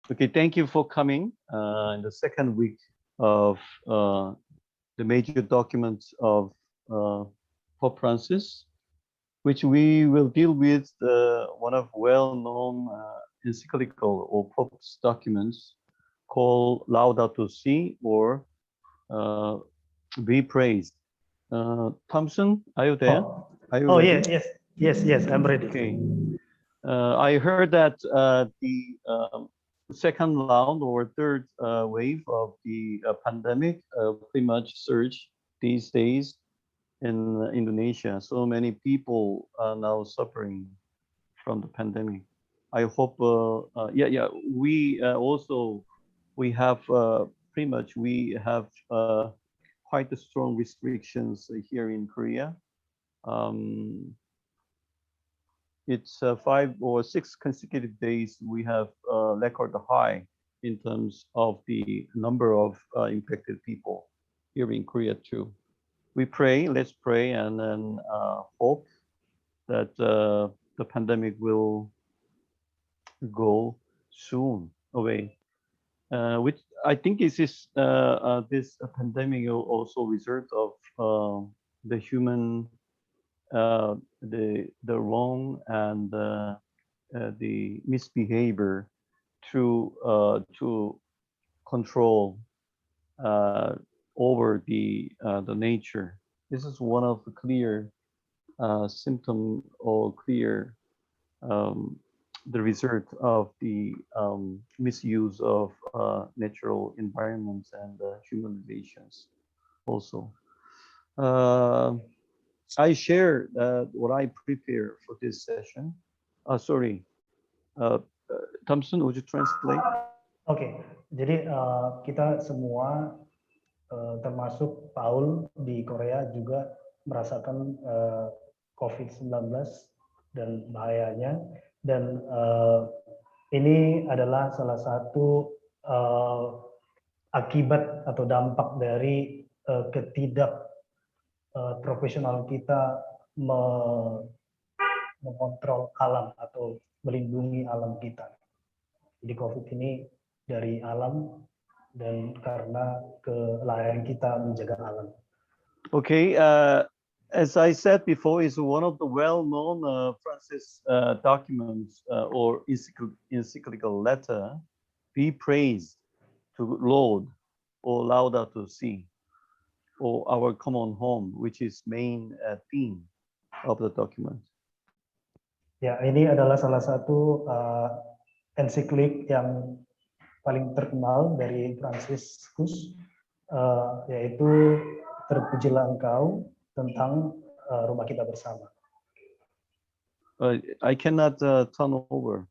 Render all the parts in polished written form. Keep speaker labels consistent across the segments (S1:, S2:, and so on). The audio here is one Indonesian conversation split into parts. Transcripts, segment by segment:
S1: Okay, thank you for coming in the second week of the major documents of Pope Francis, which we will deal with one of well-known encyclical or Pope's documents called Laudato Si, or Be Praised. Thompson, are you there? Are you ready?
S2: Yeah, yes, I'm ready.
S1: Okay. I heard that the second round or third wave of the pandemic pretty much surged these days in Indonesia. So many people are now suffering from the pandemic. I hope, we also, we have we have quite a strong restrictions here in Korea. Um, it's 5 or 6 consecutive days we have record high in terms of the number of infected people here in Korea too. We pray, let's pray, and then hope that the pandemic will go soon away. Which I think is this pandemic also result of the human the wrong and the misbehavior to control over the nature. This is one of the clear symptom or clear the result of the misuse of natural environments and human relations also. I share what I prepare for this session. Sorry, Thompson, would you translate?
S2: Oke, jadi kita semua termasuk Paul di Korea juga merasakan COVID-19 dan bahayanya, dan ini adalah salah satu akibat atau dampak dari ketidak profesional kita mengontrol alam atau melindungi alam kita. Jadi COVID ini dari alam dan karena kelalaian kita menjaga alam.
S1: Okay, as I said before, is one of the well-known Francis documents or encyclical letter, Be Praised to Lord or Laudato Si, or Our Common Home, which is main theme of the document.
S2: Ya, ini adalah salah satu ensiklik yang paling terkenal dari Fransiskus, yaitu Terpujilah Engkau, tentang rumah kita bersama.
S1: I cannot turn over.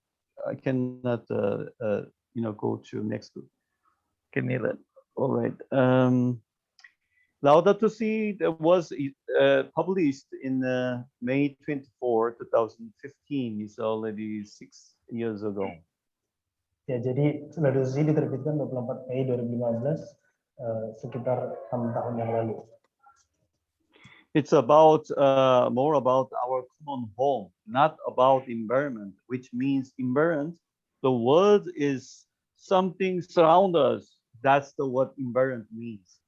S1: I cannot, go to next. Give me that. All right. Laudato Si was published in May 24, 2015. It's already 6 years ago.
S2: Ya, jadi Laudato Si diterbitkan 24 Mei 2015, sekitar 6 tahun yang lalu.
S1: It's about more about our common home, not about environment, which means environment. The world is something surround us. That's the what environment means.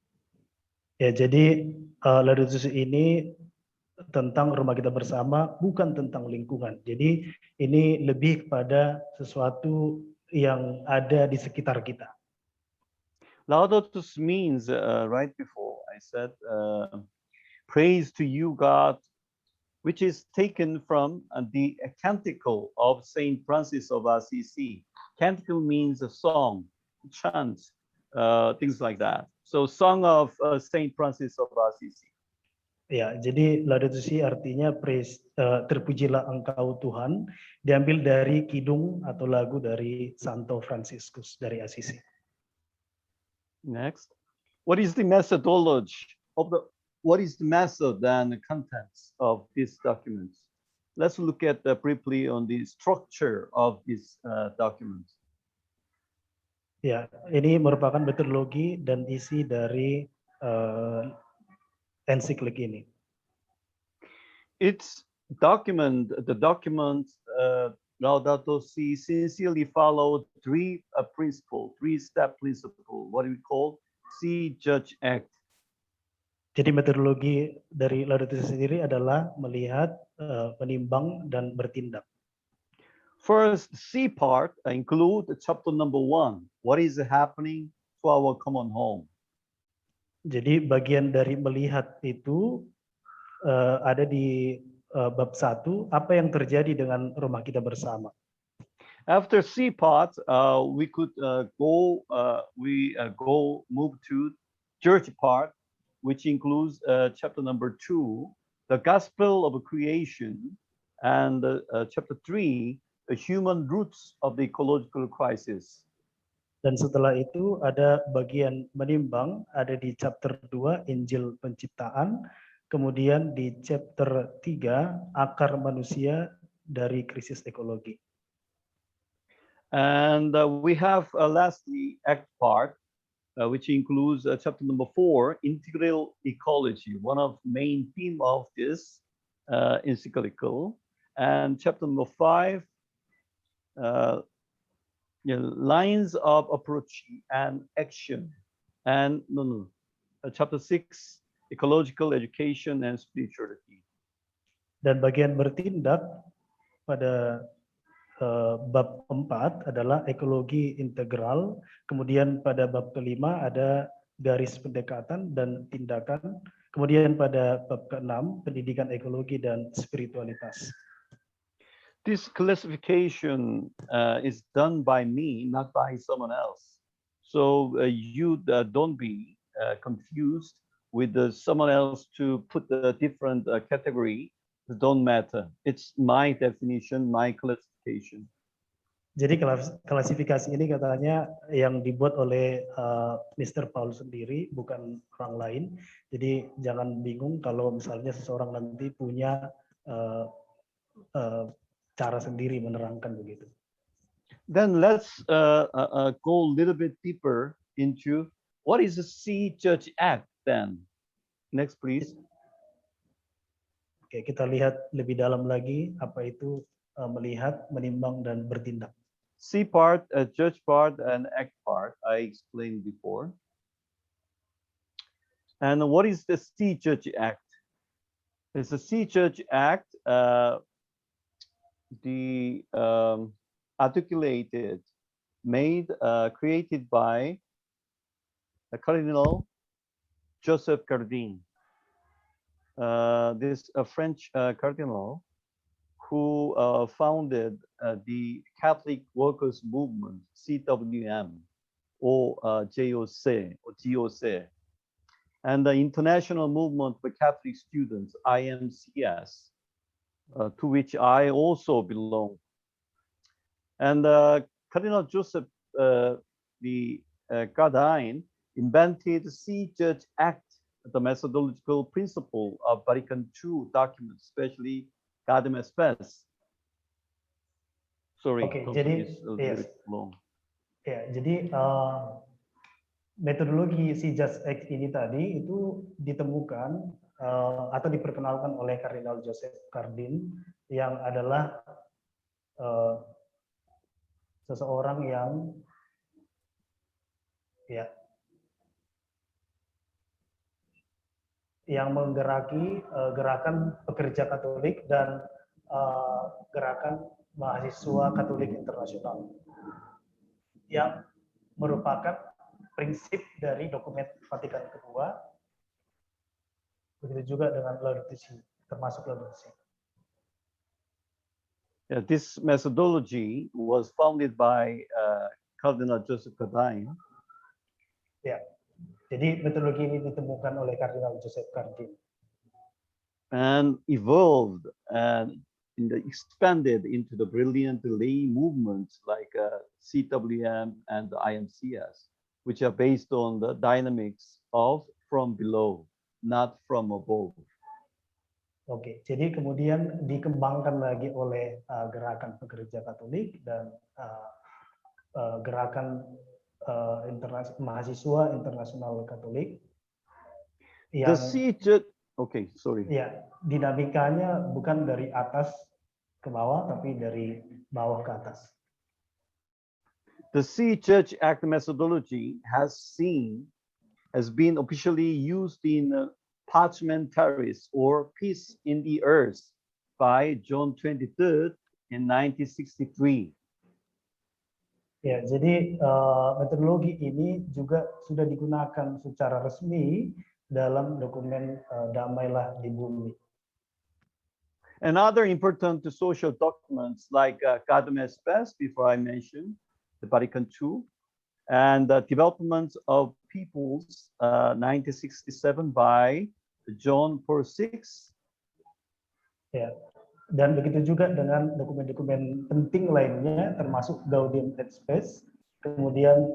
S2: Ya, jadi Laudato Si ini tentang rumah kita bersama, bukan tentang lingkungan. Jadi ini lebih kepada sesuatu yang ada di sekitar kita.
S1: Laudato Si means right before I said praise to you, God, which is taken from the Canticle of Saint Francis of Assisi. Canticle means a song, chant, things like that. So, Song of Saint Francis of Assisi.
S2: Ya, jadi Laudato Si artinya terpujilah Engkau Tuhan, diambil dari kidung atau lagu dari Santo Fransiskus dari Assisi.
S1: Next, what is the methodology of what is the method and the contents of this document? Let's look at briefly on the structure of this document.
S2: Ya, ini merupakan metodologi dan isi dari ensiklik ini.
S1: It's the document Laudato Si sincerely followed three-step principle, what we call see, judge, act.
S2: Jadi metodologi dari Laudato Si sendiri adalah melihat, menimbang dan bertindak.
S1: First, C part include chapter number 1. What is happening to our common home?
S2: Jadi bagian dari melihat itu ada di bab 1, apa yang terjadi dengan rumah kita bersama.
S1: After C part, we could move to church part, which includes chapter number 2, the gospel of creation, and chapter 3, the human roots of the ecological crisis.
S2: Dan setelah itu ada bagian menimbang, ada di chapter 2, Injil Penciptaan, kemudian di chapter 3, akar manusia dari krisis ekologi.
S1: And we have lastly act part, which includes chapter number 4, integral ecology, one of the main theme of this encyclical, and chapter number 5, lines of approach and action, and chapter 6, ecological education and spirituality.
S2: Dan bagian bertindak pada bab 4 adalah ekologi integral, kemudian pada bab kelima ada garis pendekatan dan tindakan, kemudian pada bab ke-6 pendidikan ekologi dan spiritualitas.
S1: This classification is done by me, not by someone else. So you don't be confused with someone else to put a different category. It don't matter. It's my definition, my classification.
S2: Jadi klasifikasi ini katanya yang dibuat oleh Mr. Paul sendiri, bukan orang lain. Jadi jangan bingung kalau misalnya seseorang nanti punya cara sendiri menerangkan begitu.
S1: Then let's go a little bit deeper into what is the See, Judge, Act then. Next, please.
S2: Oke, kita lihat lebih dalam lagi apa itu melihat, menimbang, dan bertindak.
S1: See part, judge part, and act part, I explained before. And what is the See, Judge, Act? It's the See, Judge, Act, articulated, made, created by Cardinal Joseph Cardin. This French cardinal who founded the Catholic Workers Movement, CWM, or GOC, and the International Movement for Catholic Students, IMCS, to which I also belong. And Cardinal Joseph Cardin invented the See, Judge, Act, the methodological principle of Vatican II documents, especially Gaudium et Spes. Sorry,
S2: okay, jadi yes.
S1: long.
S2: Ya, jadi metodologi See, Judge, Act ini tadi itu ditemukan atau diperkenalkan oleh Kardinal Joseph Cardin, yang adalah seseorang yang yang menggeraki gerakan pekerja Katolik dan gerakan mahasiswa Katolik internasional, yang merupakan prinsip dari dokumen Vatikan kedua, begitu juga dengan Laudato Si, termasuk Laudato Si.
S1: Yeah, this methodology was founded by Cardinal Joseph Cardin.
S2: Ya, jadi metodologi ini ditemukan oleh Kardinal Joseph Cardin.
S1: And evolved and expanded into the brilliant lay movements like CWM and the IMCS, which are based on the dynamics of from below, not from above.
S2: Oke, jadi kemudian dikembangkan lagi oleh gerakan pekerja Katolik dan gerakan mahasiswa internasional Katolik.
S1: Yang, okay, sorry.
S2: Ya, dinamikanya bukan dari atas ke bawah, tapi dari bawah ke atas.
S1: The C Church Act methodology has been officially used in partｓ़analysis or Peace in the Earth by John 23rd in 1963.
S2: Ya, jadi metodologi ini juga sudah digunakan secara resmi dalam dokumen Damailah di Bumi.
S1: Another important social documents like Academy's Best, before I mentioned, the Vatican II, and the Development of Peoples, 1967 by John Paul VI.
S2: Ya, dan begitu juga dengan dokumen-dokumen penting lainnya, termasuk Gaudium et Spes, kemudian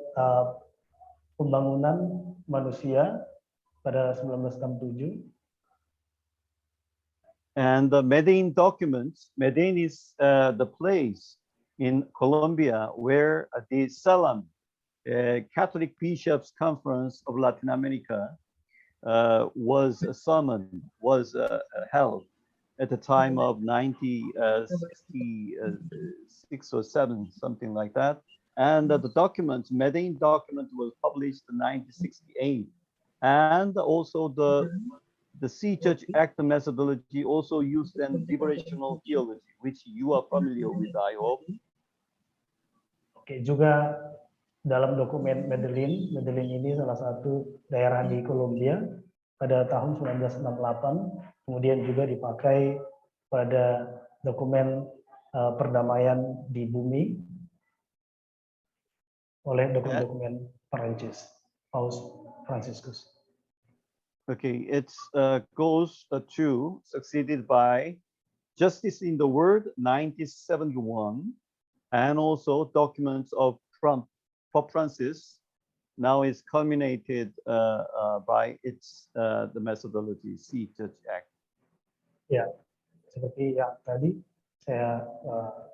S2: pembangunan manusia pada 1967.
S1: And the Medellin documents, Medellin is the place in Colombia where the Salam, Catholic Bishops' Conference of Latin America, was held at the time of 1966 or 7, something like that. And the document, Medellin document, was published in 1968. And also the C Church Act methodology also used in liberational theology, which you are familiar with, I hope.
S2: Oke, juga dalam dokumen Medellin ini salah satu daerah di Kolombia pada tahun 1968, kemudian juga dipakai pada dokumen perdamaian di bumi oleh dokumen Perancis, Paus Franciscus.
S1: Okay, it goes to succeeded by Justice in the World 1971, and also documents of Pope Francis. Now is culminated by its the methodology C Church Act.
S2: Ya, seperti yang tadi saya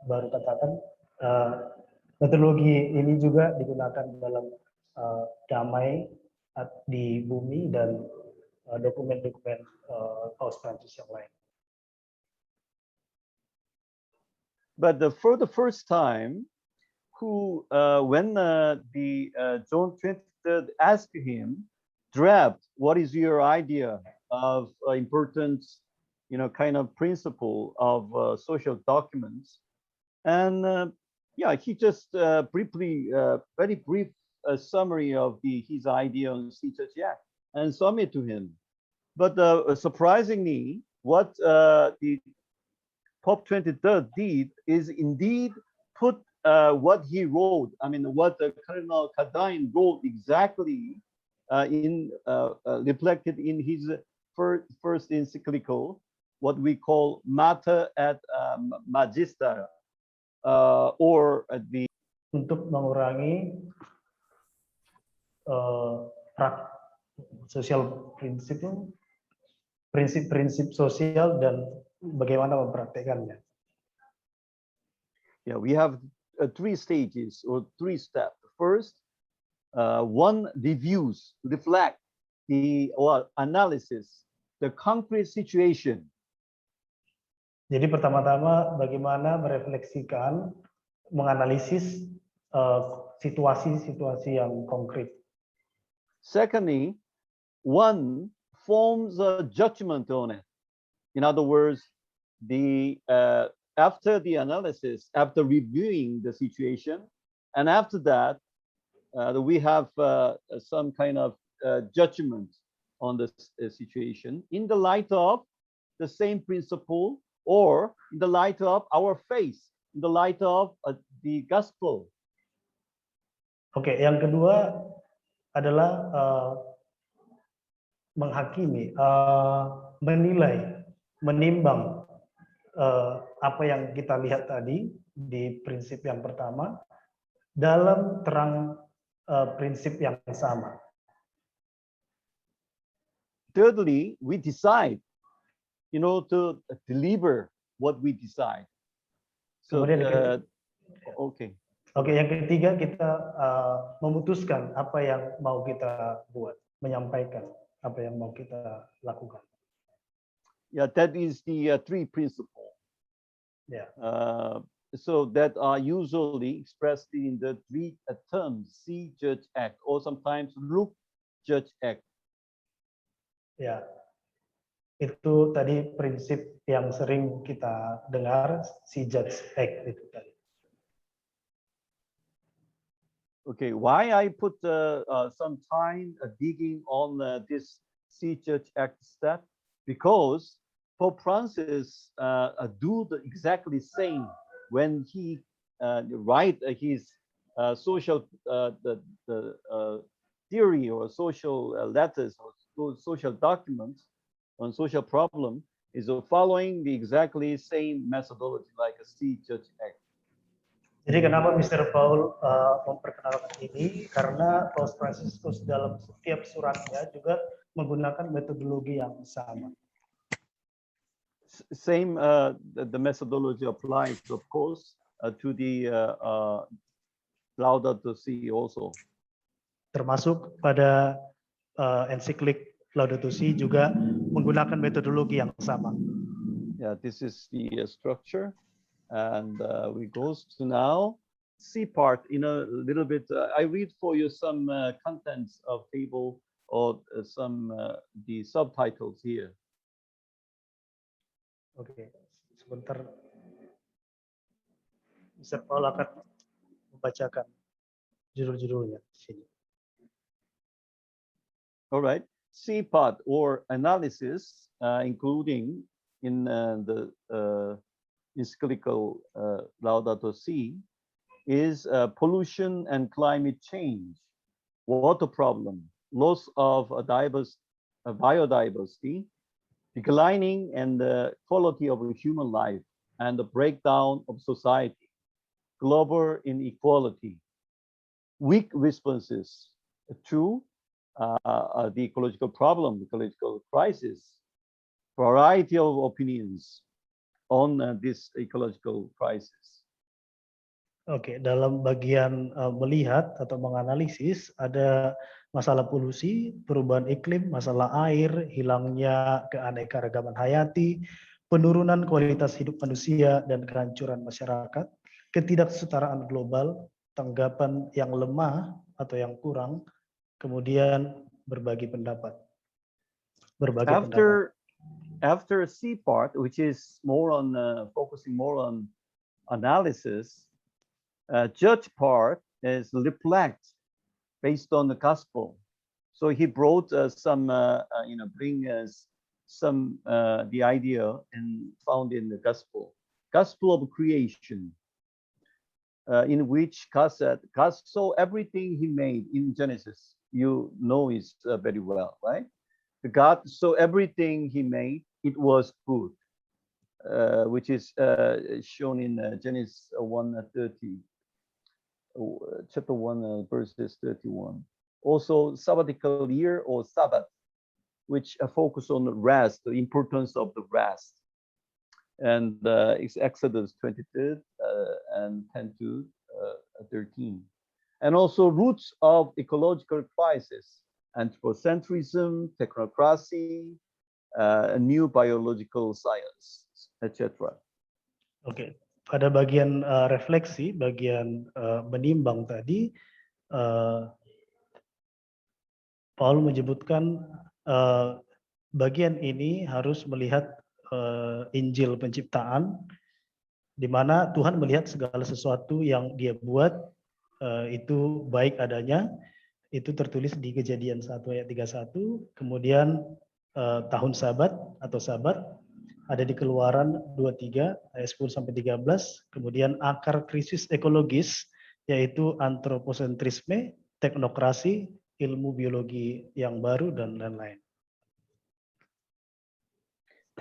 S2: baru katakan, metodologi ini juga digunakan dalam damai di bumi dan dokumen-dokumen Paus Francis yang lain.
S1: But for the first time, when John 23rd asked him, draft, what is your idea of important, kind of principle of social documents? And yeah, he just briefly, very brief summary of his idea on C Church Act and submit to him. But surprisingly, what the Pope 23rd did is indeed put what he wrote, what Cardinal Cardine wrote exactly reflected in his first encyclical, what we call Mater et Magister, or the
S2: untuk mengurangi sosial prinsip sosial dan bagaimana mempraktekannya.
S1: Yeah, we have 3 stages or 3 steps. First, one reflect or analysis the concrete situation.
S2: Jadi pertama-tama bagaimana merefleksikan, menganalisis situasi-situasi yang konkret.
S1: Secondly, one forms a judgment on it. In other words, after the analysis, after reviewing the situation, and after that, we have some kind of judgment on the situation in the light of the same principle, or in the light of our faith, in the light of the gospel.
S2: Oke, yang kedua adalah menghakimi, menilai, menimbang apa yang kita lihat tadi di prinsip yang pertama dalam terang prinsip yang sama.
S1: Thirdly, we decide, to deliver what we decide. So, okay.
S2: Oke, yang ketiga kita memutuskan apa yang mau kita buat, menyampaikan apa yang mau kita lakukan.
S1: Yeah, that is the 3 principles.
S2: Ya.
S1: So that are usually expressed in the three terms: see, judge, act, or sometimes look, judge, act.
S2: Ya, itu tadi prinsip yang sering kita dengar, see, judge, act itu tadi.
S1: Okay, why I put some time digging on this see, judge, act step? Because Pope Francis do the exactly same when he write his social theory or social letters or social documents on social problem is following the exactly same methodology like a see, judge, act.
S2: Jadi kenapa Mr. Paul memperkenalkan ini? Karena Paus Franciscus dalam setiap suratnya juga menggunakan metodologi yang sama.
S1: Same, the methodology applies, of course, to the Laudato Si also.
S2: Termasuk pada ensiklik Laudato Si juga menggunakan metodologi yang sama.
S1: Yeah, this is the structure, and we goes to now C part in a little bit. I read for you some contents of table or some the subtitles here.
S2: Oke, sebentar. Mr. Paul akan membacakan judul-judulnya di sini.
S1: All right, C part or analysis, including in the Encyclical Laudato Si, is pollution and climate change, water problem, loss of biodiversity, declining and the quality of human life, and the breakdown of society, global inequality, weak responses to the ecological problem, ecological crisis, variety of opinions on this ecological crisis.
S2: Oke, dalam bagian melihat atau menganalisis ada masalah polusi, perubahan iklim, masalah air, hilangnya keanekaragaman hayati, penurunan kualitas hidup manusia dan kehancuran masyarakat, ketidaksetaraan global, tanggapan yang lemah atau yang kurang, kemudian berbagi pendapat.
S1: After C part, which is more on focusing more on analysis, judge part is reflect based on the gospel. So he brought bring some the idea and found in the gospel of creation, in which God said, God saw everything he made in Genesis. You know it very well, right? God saw everything he made, it was good, which is shown in Genesis 1:30. Chapter 1, verses 31. Also, sabbatical year or Sabbath, which focus on rest, the importance of the rest. And it's Exodus 23 and 10 to 13. And also roots of ecological crisis, anthropocentrism, technocracy, a new biological science, etc.
S2: Oke. Pada bagian refleksi, bagian menimbang tadi, Paul menyebutkan bagian ini harus melihat Injil penciptaan, di mana Tuhan melihat segala sesuatu yang Dia buat itu baik adanya. Itu tertulis di Kejadian 1 ayat 31. Kemudian tahun Sabat atau Sabat ada di Keluaran 23 ayat 10 sampai 13, kemudian akar krisis ekologis yaitu antroposentrisme, teknokrasi, ilmu biologi yang baru dan lain-lain.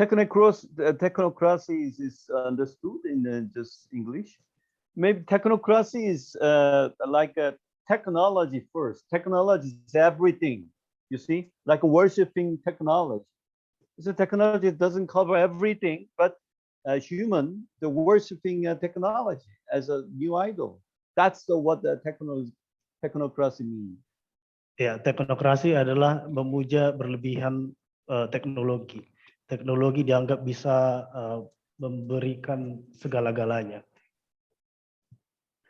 S1: Technocracy is understood in just English. Maybe technocracy is like a technology first. Technology is everything, you see, like worshiping technology. So technology doesn't cover everything, but human, the worshiping technology as a new idol. That's what the technocracy means.
S2: Ya, teknokrasi adalah memuja berlebihan teknologi. Teknologi dianggap bisa memberikan segala-galanya.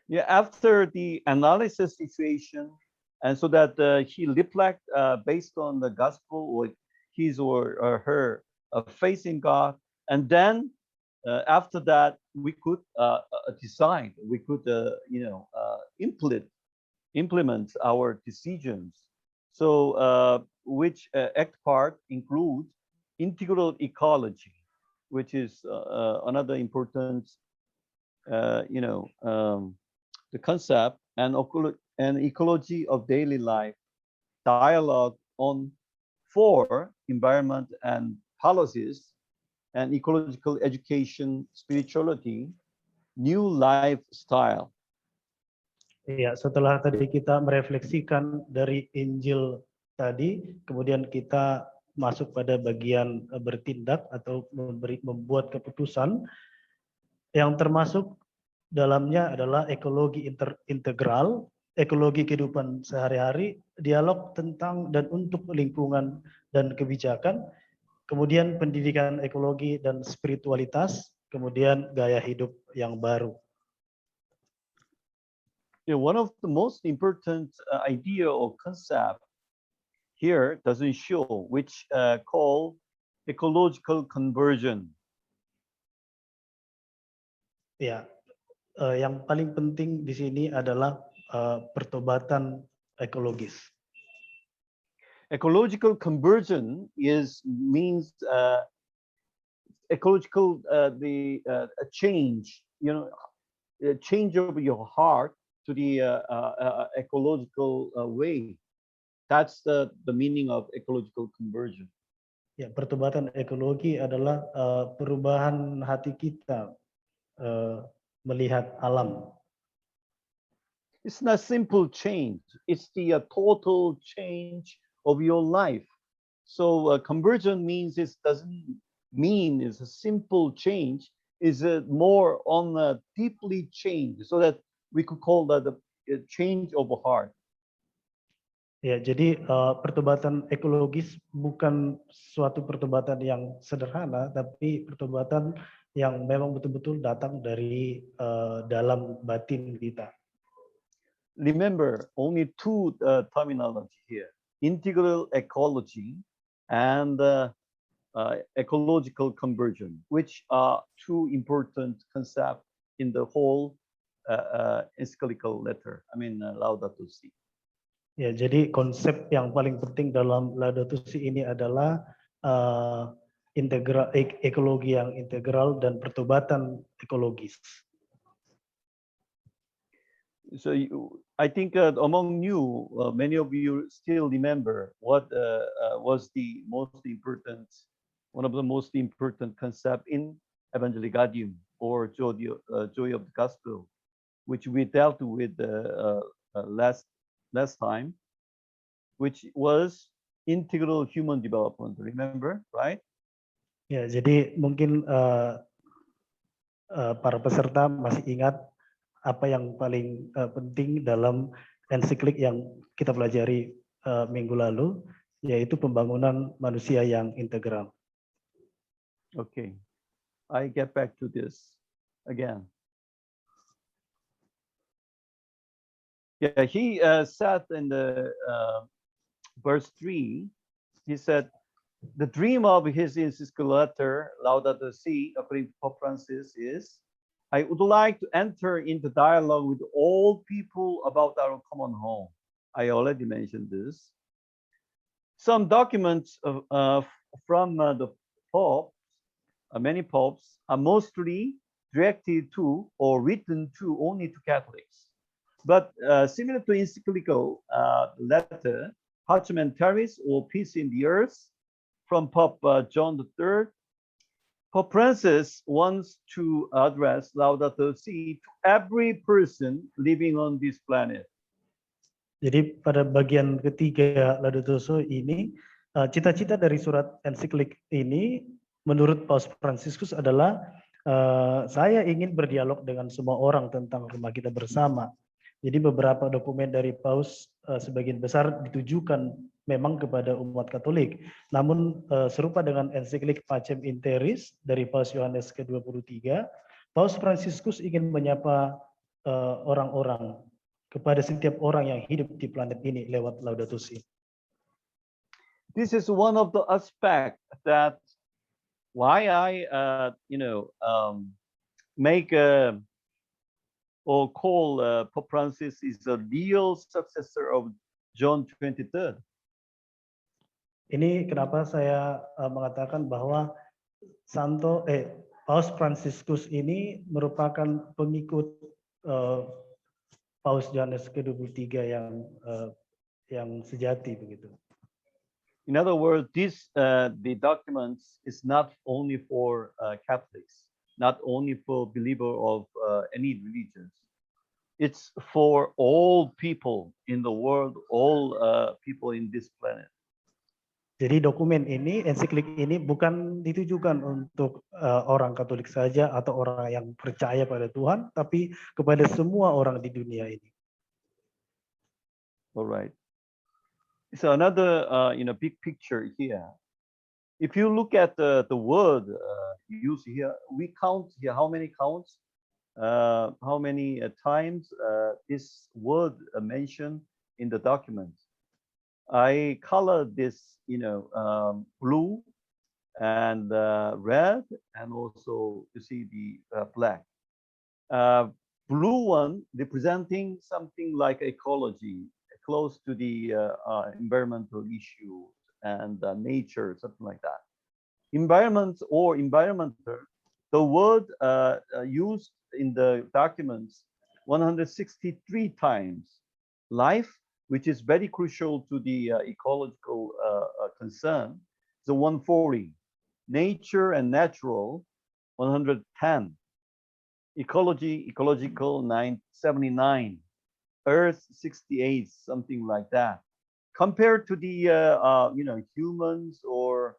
S1: Yeah, after the analysis situation, and so that he reflect based on the gospel or his or her faith in God, and then after that we could decide, we could implement our decisions. So which act part include integral ecology, which is another important the concept, and ecology of daily life, dialogue on for environment and policies, and ecological education, spirituality, new lifestyle.
S2: Ya, setelah tadi kita merefleksikan dari Injil tadi, kemudian kita masuk pada bagian bertindak atau membuat keputusan yang termasuk dalamnya adalah ekologi integral, ekologi kehidupan sehari-hari, dialog tentang dan untuk lingkungan dan kebijakan, kemudian pendidikan ekologi dan spiritualitas, kemudian gaya hidup yang baru.
S1: One of the most important idea or concept here doesn't show, which call ecological conversion.
S2: Ya, yang paling penting di sini adalah pertobatan ekologis.
S1: Ecological conversion means ecological a change, a change of your heart to the ecological way. That's the meaning of ecological conversion.
S2: Ya, pertobatan ekologi adalah perubahan hati kita melihat alam.
S1: It's not simple change. It's the total change of your life. So conversion means it doesn't mean it's a simple change. It's more on a deeply change, so that we could call that a change of heart.
S2: Ya, jadi pertobatan ekologis bukan suatu pertobatan yang sederhana, tapi pertobatan yang memang betul-betul datang dari dalam batin kita.
S1: Remember, only two terminology here: integral ecology and ecological conversion, which are two important concepts in the whole encyclical letter. I mean, Laudato Si.
S2: Ya, jadi konsep yang paling penting dalam Laudato Si ini adalah ekologi yang integral dan pertobatan ekologis.
S1: So I think among you, many of you still remember what was the most important, one of the most important concept in Evangelicalium, or joy of the gospel, which we dealt with last time, which was integral human development. Remember, right?
S2: Ya, jadi mungkin para peserta masih ingat apa yang paling penting dalam ensiklik yang kita pelajari minggu lalu, yaitu pembangunan manusia yang integral.
S1: Okay, I get back to this again. Yeah, he said in the verse 3, he said, the dream of his encyclical letter, Laudato Si, according to Pope Francis, is, I would like to enter into dialogue with all people about our common home. I already mentioned this. Some documents from the Pope, many popes, are mostly directed to or written to only to Catholics. But similar to encyclical letter, Partsamentaris, or Peace in the Earth, from Pope John III, Pope Francis wants to address Laudato Si to every person living on this planet.
S2: Jadi pada bagian ketiga Laudato Si ini, cita-cita dari surat ensiklik ini menurut Paus Fransiskus adalah saya ingin berdialog dengan semua orang tentang rumah kita bersama. Jadi beberapa dokumen dari Paus sebagian besar ditujukan memang kepada umat Katolik. Namun serupa dengan ensiklik Pacem in Terris dari Paus Yohanes ke-23, Paus Fransiskus ingin menyapa orang-orang, kepada setiap orang yang hidup di planet ini lewat Laudato Si.
S1: This is one of the aspects that why I make or call Pope Francis is a real successor of John 23rd.
S2: Ini kenapa saya mengatakan bahwa Paus Fransiskus ini merupakan pengikut Paus Yohanes ke-23 yang sejati begitu.
S1: In other words, the documents is not only for Catholics, not only for believer of any religions. It's for all people in the world, all people in this planet.
S2: Jadi dokumen ini, ensiklik ini bukan ditujukan untuk orang Katolik saja atau orang yang percaya pada Tuhan, tapi kepada semua orang di dunia ini.
S1: All right. So another big picture here. If you look at the word used here, we count here how many counts, how many times this word mentioned in the document. I colored this, blue and red, and also you see the black. Blue one representing something like ecology, close to the environmental issues and nature, something like that. Environment or environmental, the word used in the documents 163 times. Life, which is very crucial to the ecological concern, the 140. Nature and natural, 110. Ecological, 979. Earth, 68, something like that. Compared to the humans or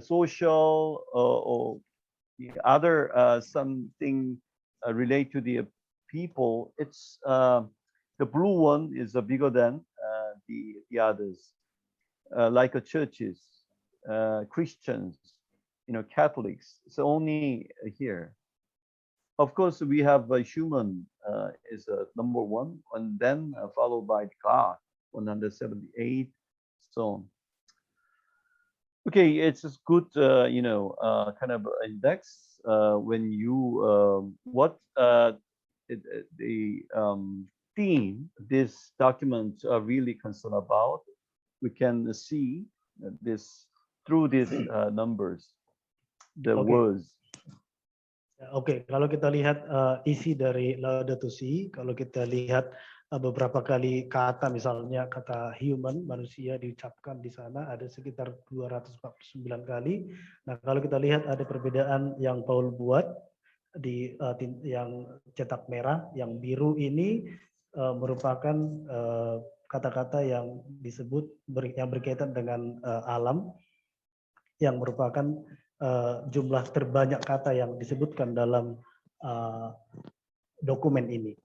S1: social or the other something relate to the people, it's the blue one is bigger than the others, like churches, Christians, Catholics. It's only here. Of course, we have human is number one, and then followed by God, 178. So, okay, it's just good, kind of index when you what the theme these documents are really concerned about. We can see this through these numbers, the words.
S2: Oke, kalau kita lihat isi dari Laudato Si, kalau kita lihat beberapa kali kata, misalnya kata human, manusia diucapkan di sana ada sekitar 249 kali. Nah, kalau kita lihat ada perbedaan yang Paul buat di yang cetak merah, yang biru ini merupakan kata-kata yang disebut yang berkaitan dengan alam, yang merupakan jumlah terbanyak kata yang disebutkan dalam dokumen ini.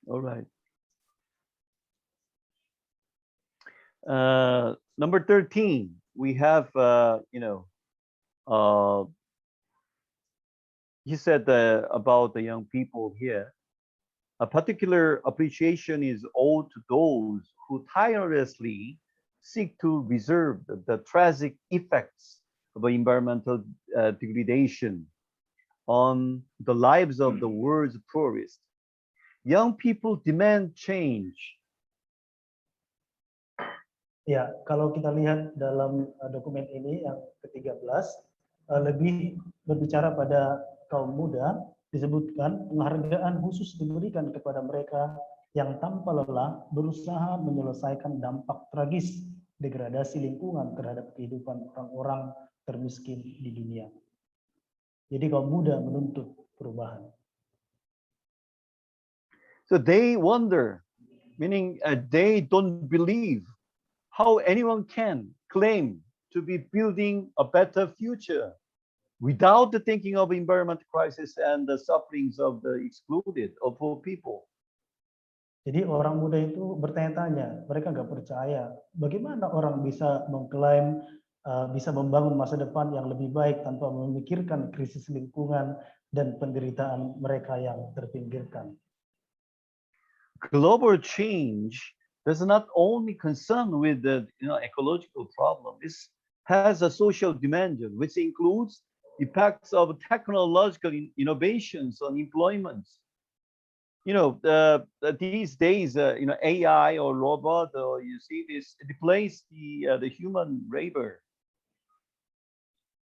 S1: All right. Number 13, we have, he said about the young people here. A particular appreciation is owed to those who tirelessly seek to reserve the tragic effects of environmental degradation on the lives of the world's poorest. Young people demand change.
S2: Ya, kalau kita lihat dalam dokumen ini yang ke-13, lebih berbicara pada kaum muda, disebutkan penghargaan khusus diberikan kepada mereka yang tanpa lelah berusaha menyelesaikan dampak tragis degradasi lingkungan terhadap kehidupan orang-orang termiskin di dunia. Jadi kaum muda menuntut perubahan.
S1: So they wonder, meaning they don't believe how anyone can claim to be building a better future without the thinking of environmental crisis and the sufferings of the excluded or poor people.
S2: Jadi orang muda itu bertanya-tanya, mereka nggak percaya bagaimana orang bisa mengklaim bisa membangun masa depan yang lebih baik tanpa memikirkan krisis lingkungan dan penderitaan mereka yang terpinggirkan.
S1: Global change does not only concern with the ecological problem, it has a social dimension, which includes impacts of technological innovations on employment. These days, AI or robot, or you see this replace the human labor.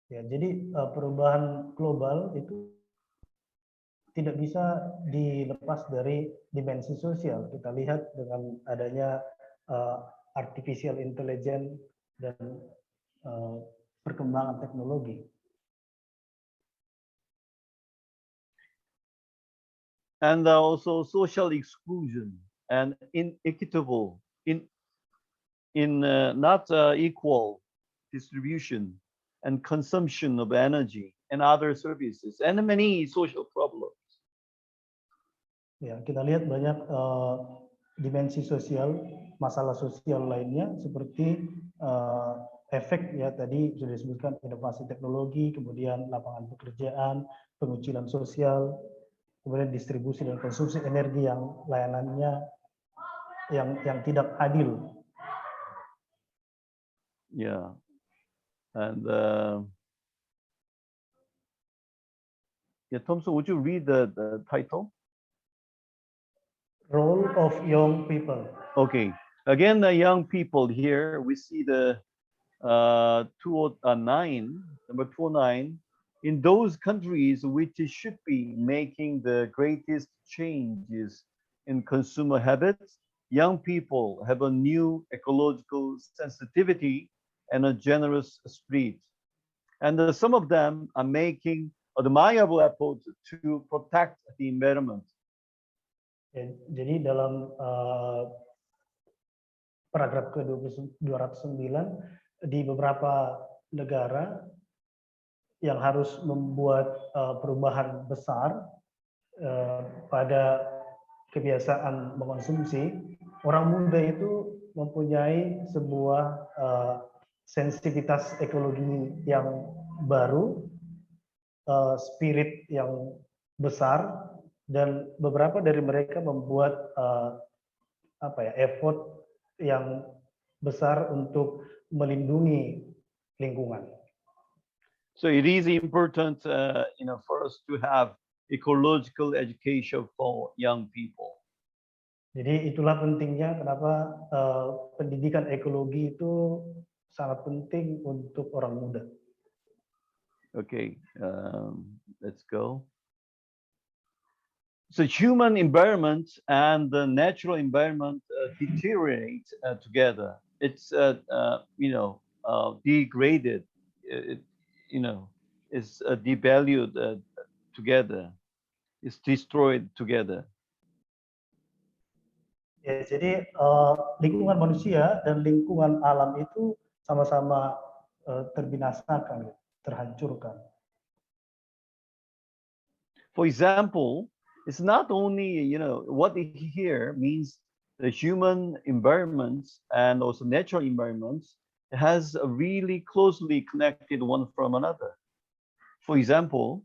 S2: Ya, jadi perubahan global itu tidak bisa dilepas dari dimensi sosial. Kita lihat dengan adanya artificial intelligence dan perkembangan teknologi.
S1: And also social exclusion and inequitable, not equal distribution and consumption of energy and other services, and many social problems.
S2: Ya, kita lihat banyak dimensi sosial, masalah sosial lainnya seperti efek ya tadi sudah disebutkan inovasi teknologi, kemudian lapangan pekerjaan, pengucilan sosial, kemudian distribusi dan konsumsi energi yang layanannya yang tidak adil.
S1: Yeah, and Thompson, would you read the title?
S2: Role of young people.
S1: Okay, again, the young people here, we see the 209, number 209, in those countries which should be making the greatest changes in consumer habits, young people have a new ecological sensitivity and a generous spirit. And some of them are making admirable efforts to protect the environment.
S2: Ya, jadi dalam paragraf ke-209 di beberapa negara yang harus membuat perubahan besar pada kebiasaan mengkonsumsi, orang muda itu mempunyai sebuah sensitivitas ekologi yang baru, spirit yang besar, dan beberapa dari mereka membuat effort yang besar untuk melindungi lingkungan.
S1: So it is important, for us to have ecological education for young people.
S2: Jadi itulah pentingnya kenapa pendidikan ekologi itu sangat penting untuk orang muda.
S1: Okay, let's go. So human environment and the natural environment deteriorate together. It's degraded. It's devalued together. It's destroyed together.
S2: Ya, jadi lingkungan manusia dan lingkungan alam itu sama-sama terbinasakan, terhancurkan.
S1: For example, it's not only, what here means the human environments and also natural environments has a really closely connected one from another. For example,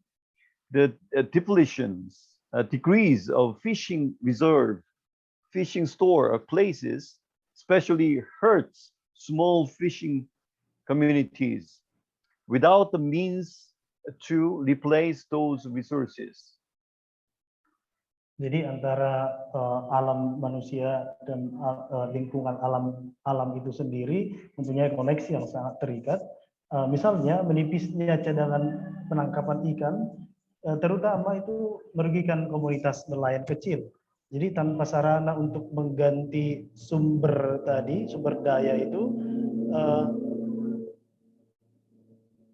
S1: the depletions, degrees of fishing reserve, fishing store of places, especially hurts small fishing communities without the means to replace those resources.
S2: Jadi antara alam manusia dan lingkungan alam itu sendiri mempunyai koneksi yang sangat terikat. Misalnya menipisnya cadangan penangkapan ikan, terutama itu merugikan komunitas nelayan kecil. Jadi tanpa sarana untuk mengganti sumber daya itu,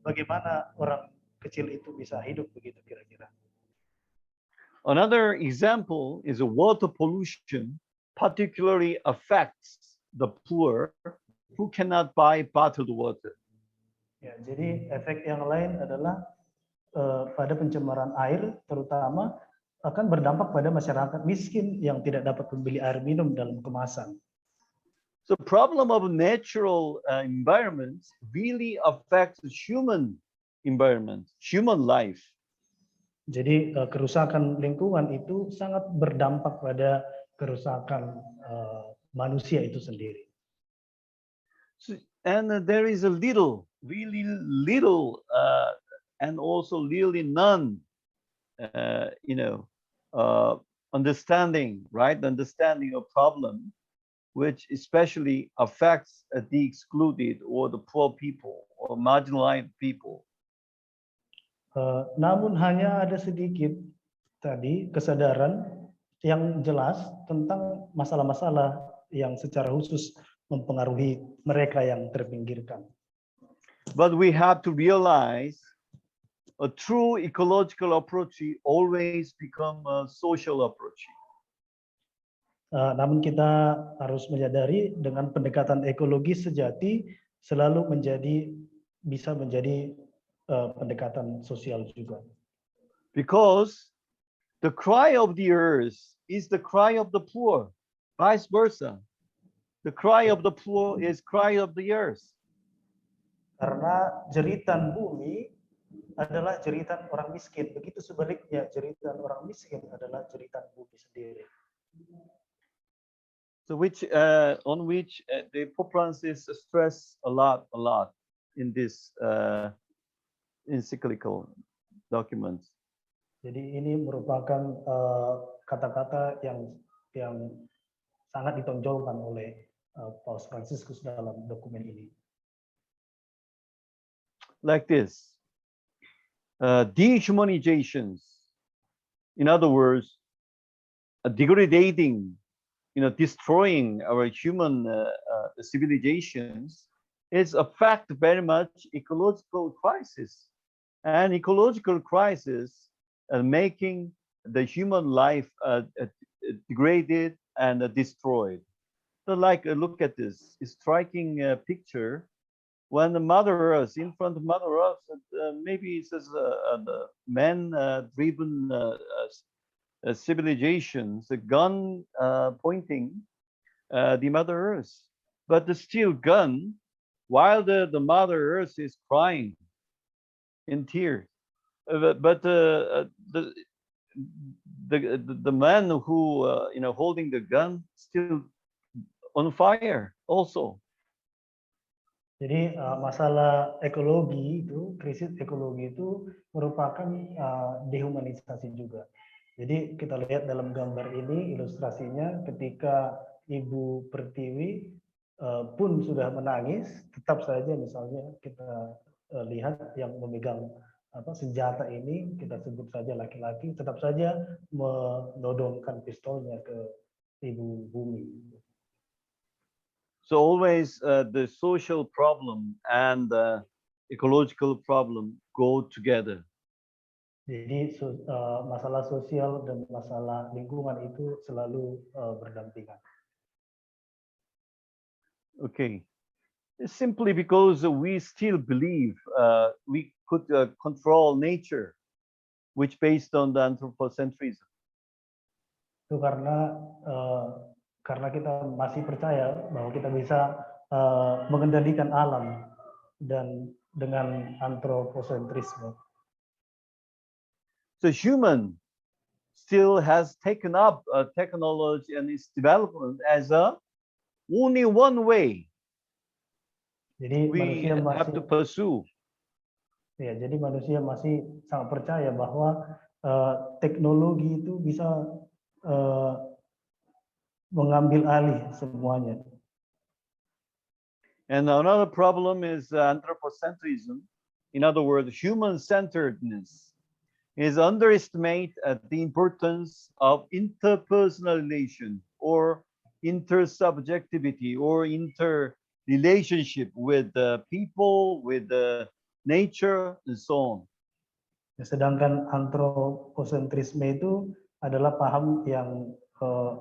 S2: bagaimana orang kecil itu bisa hidup begitu kira-kira?
S1: Another example is water pollution, particularly affects the poor who cannot buy bottled water.
S2: Ya, jadi efek yang lain adalah pada pencemaran air, terutama akan berdampak pada masyarakat miskin yang tidak dapat membeli air minum dalam kemasan.
S1: So problem of natural environments really affects human environment, human life.
S2: Jadi kerusakan lingkungan itu sangat berdampak pada kerusakan manusia itu sendiri.
S1: So, and there is a little, really little, and also really none, understanding, right? Understanding of problem, which especially affects the excluded or the poor people or marginalized people.
S2: Namun hanya ada sedikit tadi kesadaran yang jelas tentang masalah-masalah yang secara khusus mempengaruhi mereka yang terpinggirkan.
S1: But we have to realize a true ecological approach always become a social approach.
S2: Namun kita harus menyadari dengan pendekatan ekologis sejati selalu bisa menjadi pendekatan sosial juga.
S1: Because the cry of the earth is the cry of the poor, vice versa. The cry of the poor is cry of the earth.
S2: Karena jeritan bumi adalah jeritan orang miskin, begitu sebaliknya jeritan orang miskin adalah jeritan bumi sendiri.
S1: So on which the Pope Francis stress a lot in this encyclical documents.
S2: Jadi ini merupakan kata-kata yang sangat ditonjolkan oleh Paus Fransiskus dalam dokumen ini.
S1: Like this, dehumanizations, in other words, degrading, destroying our human civilizations is affect very much ecological crisis, and ecological crisis making the human life degraded and destroyed. So like look at this striking picture when the Mother Earth, in front of Mother Earth, maybe it says the man-driven civilizations, the gun pointing the Mother Earth, but the still gun, while the Mother Earth is crying in tears, but the man who holding the gun still on fire also.
S2: Jadi masalah ekologi itu, krisis ekologi itu merupakan dehumanisasi juga. Jadi kita lihat dalam gambar ini ilustrasinya ketika Ibu Pertiwi pun sudah menangis, tetap saja misalnya kita lihat yang memegang senjata ini, kita sebut saja laki-laki, tetap saja menodongkan pistolnya ke Ibu Bumi.
S1: So always the social problem and the ecological problem go together.
S2: Jadi masalah sosial dan masalah lingkungan itu selalu berdampingan.
S1: Okay, simply because we still believe we could control nature, which based on the anthropocentrism.
S2: Itu karena kita masih percaya bahwa kita bisa mengendalikan alam dan dengan antroposentrisme.
S1: So human still has taken up technology and its development as only one way.
S2: Jadi
S1: we
S2: manusia
S1: have to pursue.
S2: Ya, jadi manusia masih sangat percaya bahwa teknologi itu bisa mengambil alih semuanya.
S1: And another problem is anthropocentrism. In other words, human-centeredness is underestimate the importance of interpersonalization or intersubjectivity or interrelationship with people, with nature, and so on.
S2: Sedangkan antroposentrisme itu adalah paham yang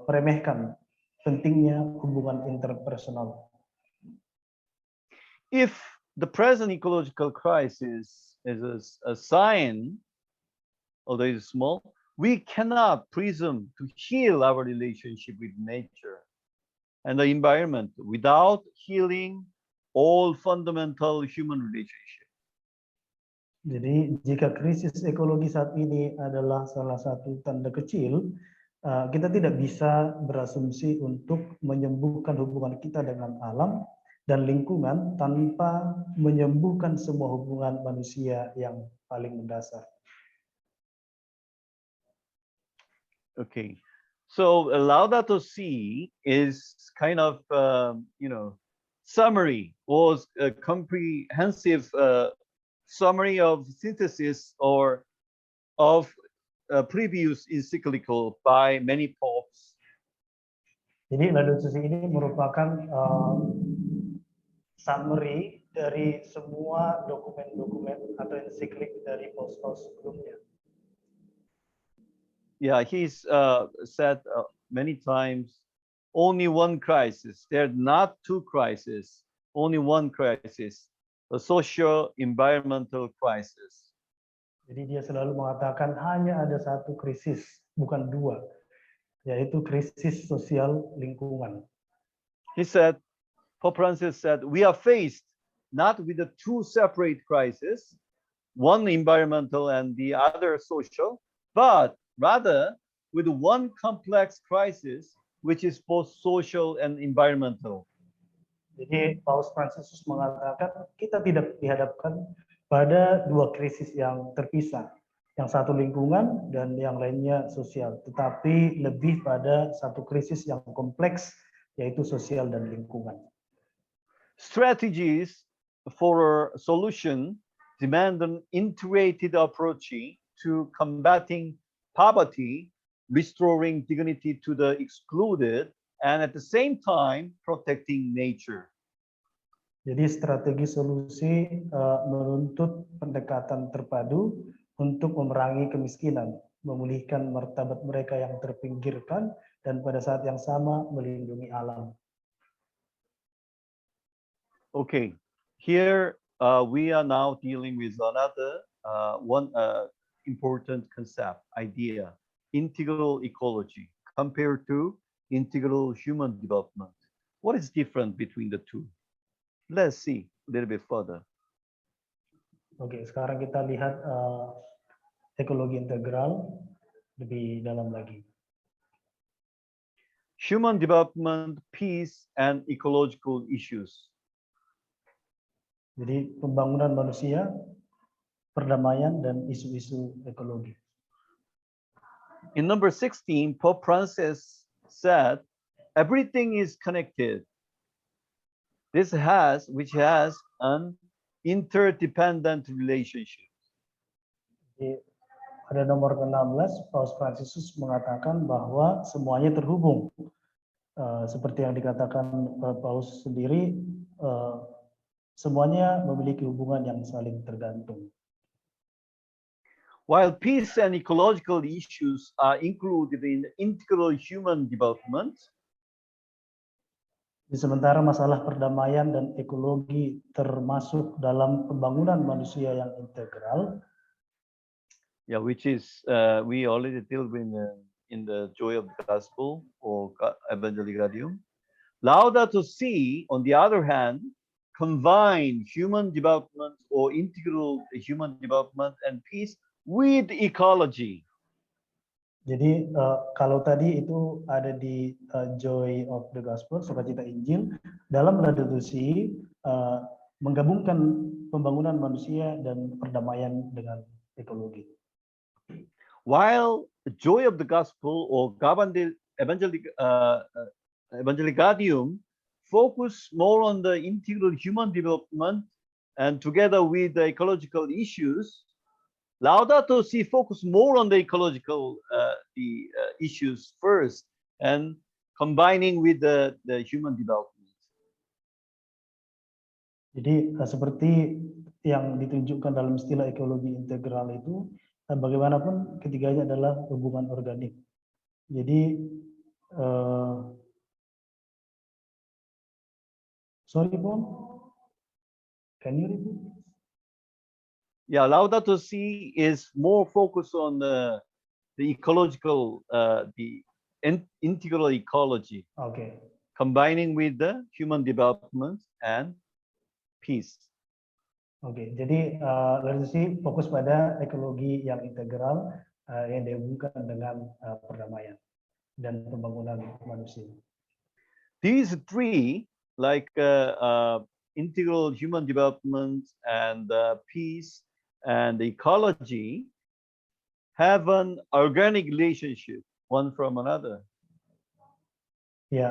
S2: meremehkan pentingnya hubungan interpersonal.
S1: If the present ecological crisis is a sign, although it's small, we cannot presume to heal our relationship with nature and the environment without healing all fundamental human relationships.
S2: Jadi jika krisis ekologi saat ini adalah salah satu tanda kecil, kita tidak bisa berasumsi untuk menyembuhkan hubungan kita dengan alam dan lingkungan tanpa menyembuhkan semua hubungan manusia yang paling mendasar.
S1: Okay, so Laudato Si is kind of summary or a comprehensive summary of synthesis or of previous encyclical by many popes.
S2: Jadi Laudato Si ini merupakan summary dari semua dokumen-dokumen atau ensiklik dari paus-paus sebelumnya.
S1: Yeah, he's said many times, only one crisis. There's not two crises, only one crisis, a socio-environmental crisis.
S2: Jadi dia selalu mengatakan hanya ada satu krisis, bukan dua, yaitu krisis sosial lingkungan.
S1: He said, Pope Francis said, we are faced not with the two separate crises, one environmental and the other social, but rather with one complex crisis, which is both social and environmental.
S2: Jadi Paus Fransiskus mengatakan kita tidak dihadapkan pada dua krisis yang terpisah, yang satu lingkungan dan yang lainnya sosial, tetapi lebih pada satu krisis yang kompleks, yaitu sosial dan lingkungan.
S1: Strategies for a solution demand an integrated approach to combating poverty, restoring dignity to the excluded, and at the same time protecting nature.
S2: Jadi strategi solusi menuntut pendekatan terpadu untuk memerangi kemiskinan, memulihkan martabat mereka yang terpinggirkan, dan pada saat yang sama melindungi alam.
S1: Okay, here we are now dealing with another one important concept, idea, integral ecology compared to integral human development. What is different between the two? Let's see a little bit further.
S2: Oke, sekarang kita lihat ekologi integral lebih dalam lagi.
S1: Human development, peace, and ecological issues.
S2: Jadi pembangunan manusia, perdamaian, dan isu-isu ekologi.
S1: In number 16, Pope Francis said, everything is connected. Which has an interdependent relationship.
S2: Jadi, pada nomor ke-16, Paus Fransiskus mengatakan bahwa semuanya terhubung. Seperti yang dikatakan Paus sendiri, semuanya memiliki hubungan yang saling tergantung.
S1: While peace and ecological issues are included in integral human development,
S2: sementara masalah perdamaian dan ekologi termasuk dalam pembangunan manusia yang integral.
S1: Yeah, which is we already deal with in the Joy of the Gospel or Encyclicals. Laudato Si, on the other hand, combine human development or integral human development and peace with ecology.
S2: Jadi kalau tadi itu ada di Joy of the Gospel, sukacita Injil, dalam Laudato Si menggabungkan pembangunan manusia dan perdamaian dengan ekologi.
S1: While the Joy of the Gospel or Evangelicalium focus more on the integral human development and together with the ecological issues, Laudato Si focus more on the ecological issues first and combining with the human development.
S2: Jadi seperti yang ditunjukkan dalam istilah ekologi integral itu, bagaimanapun ketiganya adalah hubungan organik. Jadi sorry, Paul, can you repeat?
S1: Yeah, Laudato Si is more focused on the the ecological, the integral ecology,
S2: Oke.
S1: combining with the human development and peace.
S2: Oke, jadi Laudato Si fokus pada ekologi yang integral yang dihubungkan dengan perdamaian dan pembangunan manusia.
S1: These three, like integral human development and peace and ecology, have an organic relationship one from another.
S2: Ya,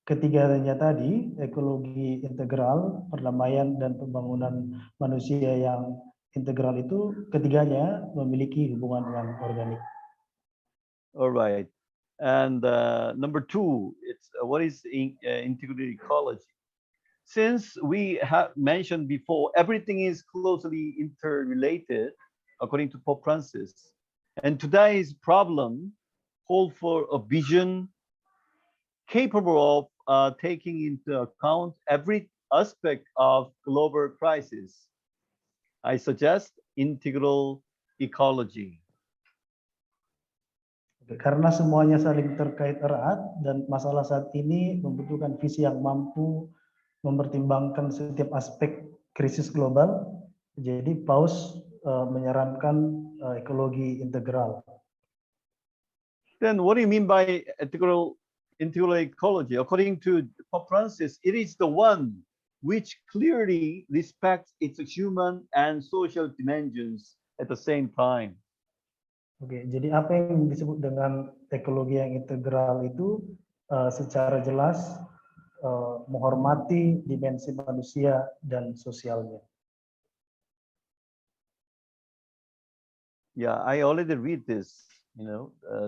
S2: ketiganya tadi, ekologi integral, perdamaian dan pembangunan manusia yang integral itu ketiganya memiliki hubungan yang organik.
S1: All right. And number two, it's what is integrated ecology? Since we have mentioned before, everything is closely interrelated, according to Pope Francis. And today's problem call for a vision capable of taking into account every aspect of global crisis. I suggest integral ecology.
S2: Karena semuanya saling terkait erat dan masalah saat ini membutuhkan visi yang mampu mempertimbangkan setiap aspek krisis global, jadi Paus menyarankan ekologi integral.
S1: Then what do you mean by integral ecology? According to Pope Francis, it is the one which clearly respects its human and social dimensions at the same time.
S2: Oke, jadi apa yang disebut dengan ekologi yang integral itu secara jelas menghormati dimensi manusia dan sosialnya.
S1: Yeah, I already read this,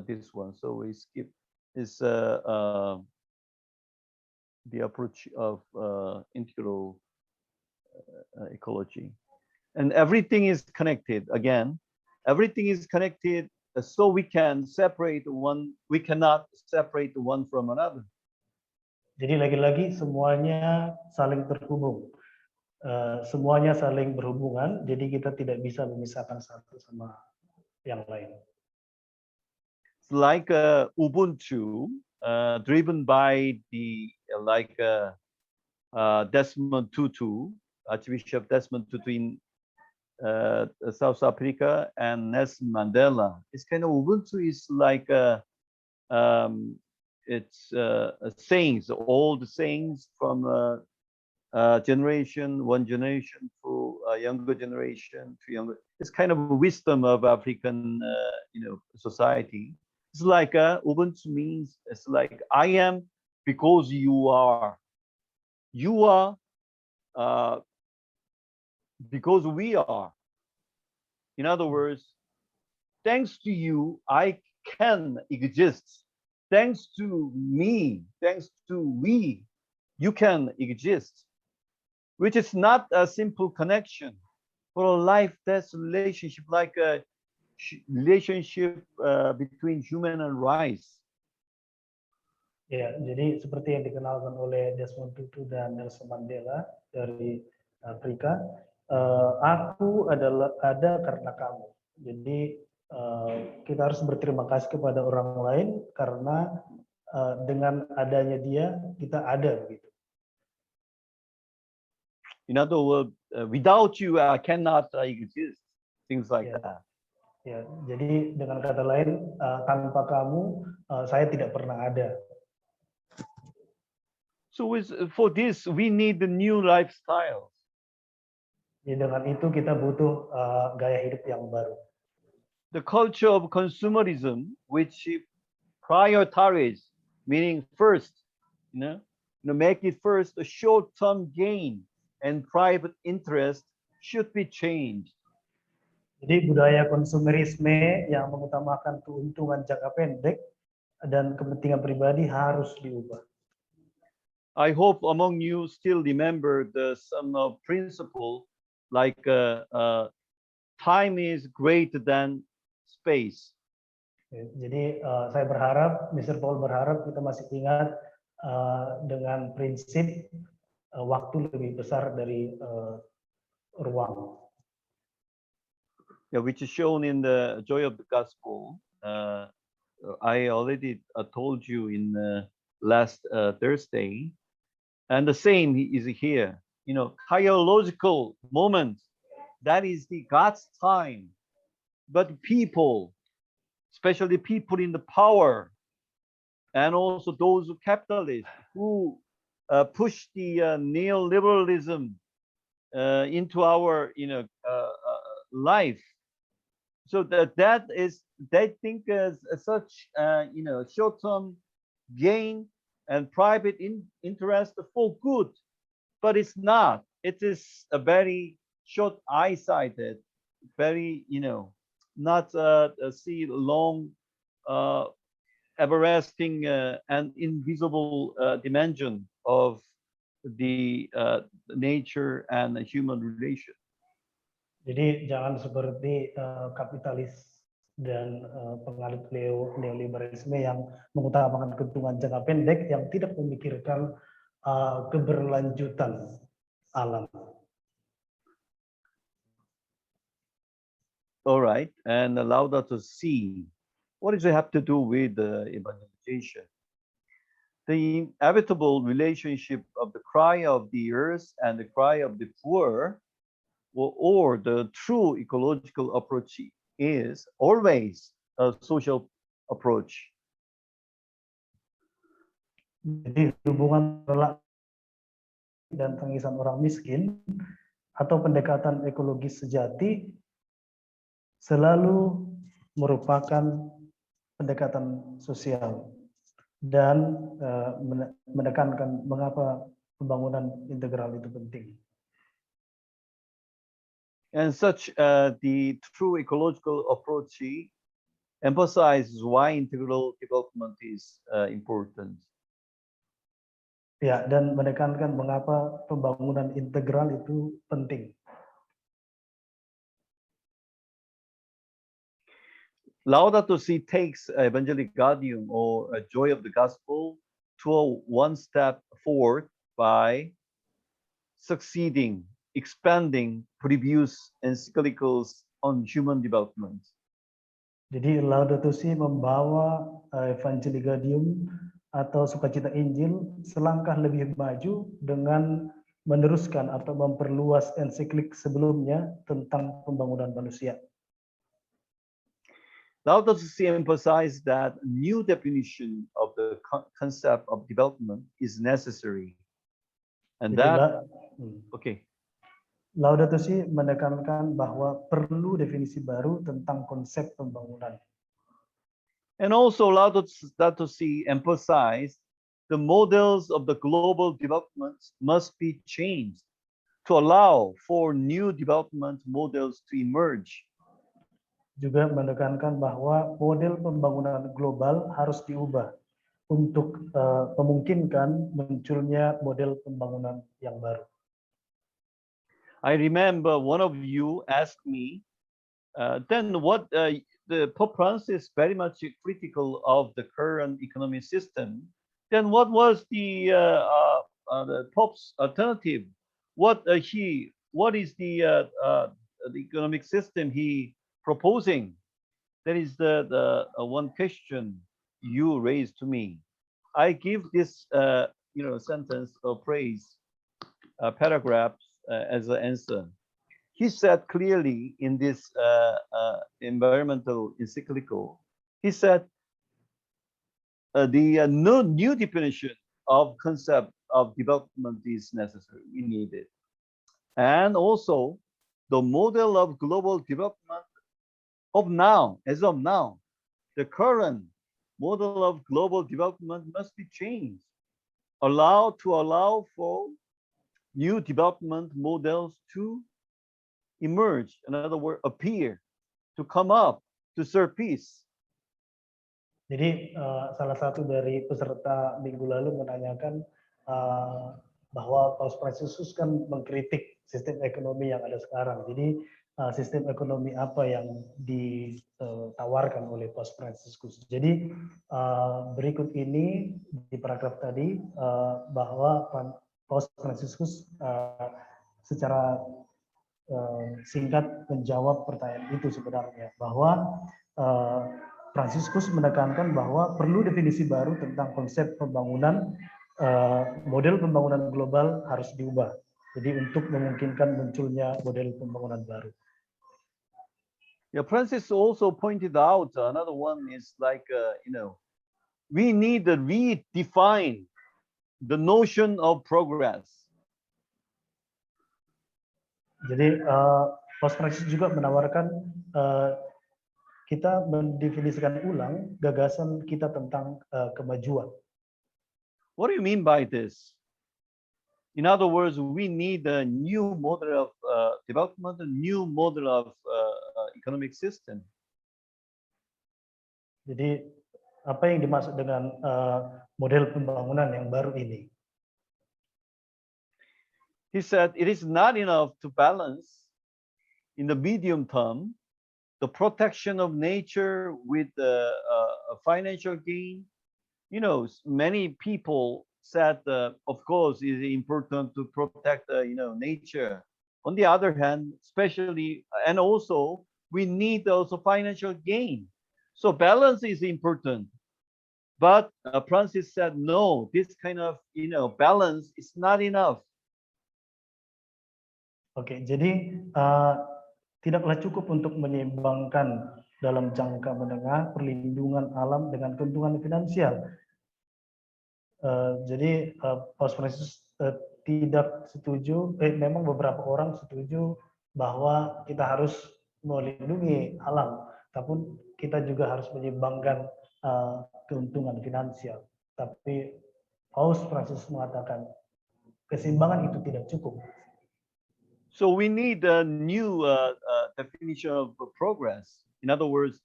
S1: this one, so we skip this the approach of integral ecology, and everything is connected. Again, everything is connected, so we cannot separate one from another.
S2: Jadi lagi-lagi semuanya saling terhubung, semuanya saling berhubungan. Jadi kita tidak bisa memisahkan satu sama yang lain.
S1: It's like Ubuntu, driven by the Desmond Tutu, Archbishop Desmond Tutu in South Africa, and Nelson Mandela. It's kind of Ubuntu is like it's sayings, all the sayings from one generation to a younger generation to younger. It's kind of a wisdom of African, society. It's like Ubuntu means it's like I am because you are. You are because we are. In other words, thanks to you, I can exist. Thanks to me, thanks to we, you can exist. Which is not a simple connection, but a life-death relationship, like a relationship between human and rice.
S2: Ya, jadi seperti yang dikenalkan oleh Desmond Tutu dan Nelson Mandela dari Afrika, aku ada karena kamu. Jadi kita harus berterima kasih kepada orang lain karena dengan adanya dia kita ada begitu.
S1: In other words, without you, I cannot exist. Things like that.
S2: Ya, jadi dengan kata lain, tanpa kamu, saya tidak pernah ada.
S1: So for this, we need the new lifestyle.
S2: Jadi dengan itu kita butuh gaya hidup yang baru.
S1: The culture of consumerism, which prioritizes, meaning first, make it first, a short-term gain and private interest should be changed.
S2: Jadi budaya konsumerisme yang mengutamakan keuntungan jangka pendek dan kepentingan pribadi harus diubah.
S1: I hope among you still remember some principle like time is greater than space.
S2: Jadi saya berharap, Mr. Paul berharap kita masih ingat dengan prinsip waktu lebih besar dari ruang.
S1: yeah, which is shown in the Joy of the Gospel. I already told you in last Thursday, and the same is here. You know, kaiological moment, that is the God's time, but people, especially people in the power, and also those who capitalists who push the neoliberalism into our life. So that is, they think as such short-term gain and private interest for good, but it's not. It is a very short eye-sighted, very not see long everlasting and invisible dimension of the nature and the human relation.
S2: Jadi jangan seperti kapitalis dan penganut neoliberalisme yang mengutamakan keuntungan jangka pendek yang tidak memikirkan keberlanjutan alam.
S1: All right, and Laudato Si. What does it have to do with evangelization? The inevitable relationship of the cry of the earth and the cry of the poor, or the true ecological approach, is always a social approach.
S2: Jadi hubungan relak dan tangisan orang miskin atau pendekatan ekologis sejati selalu merupakan pendekatan sosial dan menekankan mengapa pembangunan integral itu penting.
S1: And such the true ecological approach emphasizes why integral development is important.
S2: Ya, dan menekankan mengapa pembangunan integral itu penting.
S1: Laudato Si takes Evangelium or a joy of the gospel to one step forward by succeeding, expanding previous encyclicals on human development.
S2: Jadi Laudato Si membawa Evangelium atau sukacita Injil selangkah lebih maju dengan meneruskan atau memperluas ensiklik sebelumnya tentang pembangunan manusia.
S1: Laudato Si emphasized that a new definition of the concept of development is necessary. And
S2: Jadi,
S1: that, okay.
S2: Laudato Si menekankan bahwa perlu definisi baru tentang konsep pembangunan.
S1: And also Laudato Si emphasized the models of the global development must be changed to allow for new development models to emerge.
S2: Juga menekankan bahwa model pembangunan global harus diubah untuk memungkinkan munculnya model pembangunan yang baru.
S1: I remember one of you asked me, then what the Pope Francis very much critical of the current economic system. Then what was the Pope's alternative? What is the economic system he proposing? That is the one question you raised to me. I give this sentence or phrase paragraphs as an answer. He said clearly in this environmental encyclical, he said the new definition of concept of development is necessary, we need it. And also the model of global development as of now, the current model of global development must be changed, allow for new development models to emerge, in other words, appear, to come up, to surface.
S2: Jadi salah satu dari peserta minggu lalu menanyakan bahwa Paus Fransiskus kan mengkritik sistem ekonomi yang ada sekarang. Jadi sistem ekonomi apa yang ditawarkan oleh Paus Fransiskus. Jadi berikut ini di paragraf tadi bahwa Paus Fransiskus secara singkat menjawab pertanyaan itu sebenarnya, bahwa Fransiskus menekankan bahwa perlu definisi baru tentang konsep pembangunan, model pembangunan global harus diubah. Jadi untuk memungkinkan munculnya model pembangunan baru.
S1: Yeah, Francis also pointed out another one is like, we need to redefine the notion of progress.
S2: Jadi Paus Francis juga menawarkan kita mendefinisikan ulang gagasan kita tentang kemajuan.
S1: What do you mean by this? In other words, we need a new model of development, a new model of economic system.
S2: Jadi apa yang dimaksud dengan model pembangunan yang baru ini?
S1: He said it is not enough to balance in the medium term the protection of nature with a financial gain. You know, many people said, of course, it is important to protect, nature. On the other hand, especially, and also, we need also financial gain. So balance is important. But Francis said, no, this kind of, balance is not enough.
S2: Oke, jadi tidaklah cukup untuk menyeimbangkan dalam jangka menengah perlindungan alam dengan keuntungan finansial. Jadi Paus Francis tidak setuju, memang beberapa orang setuju bahwa kita harus melindungi alam, tapi kita juga harus menyeimbangkan keuntungan finansial. Tapi Paus Francis mengatakan keseimbangan itu tidak cukup.
S1: So we need a new definition of progress. In other words,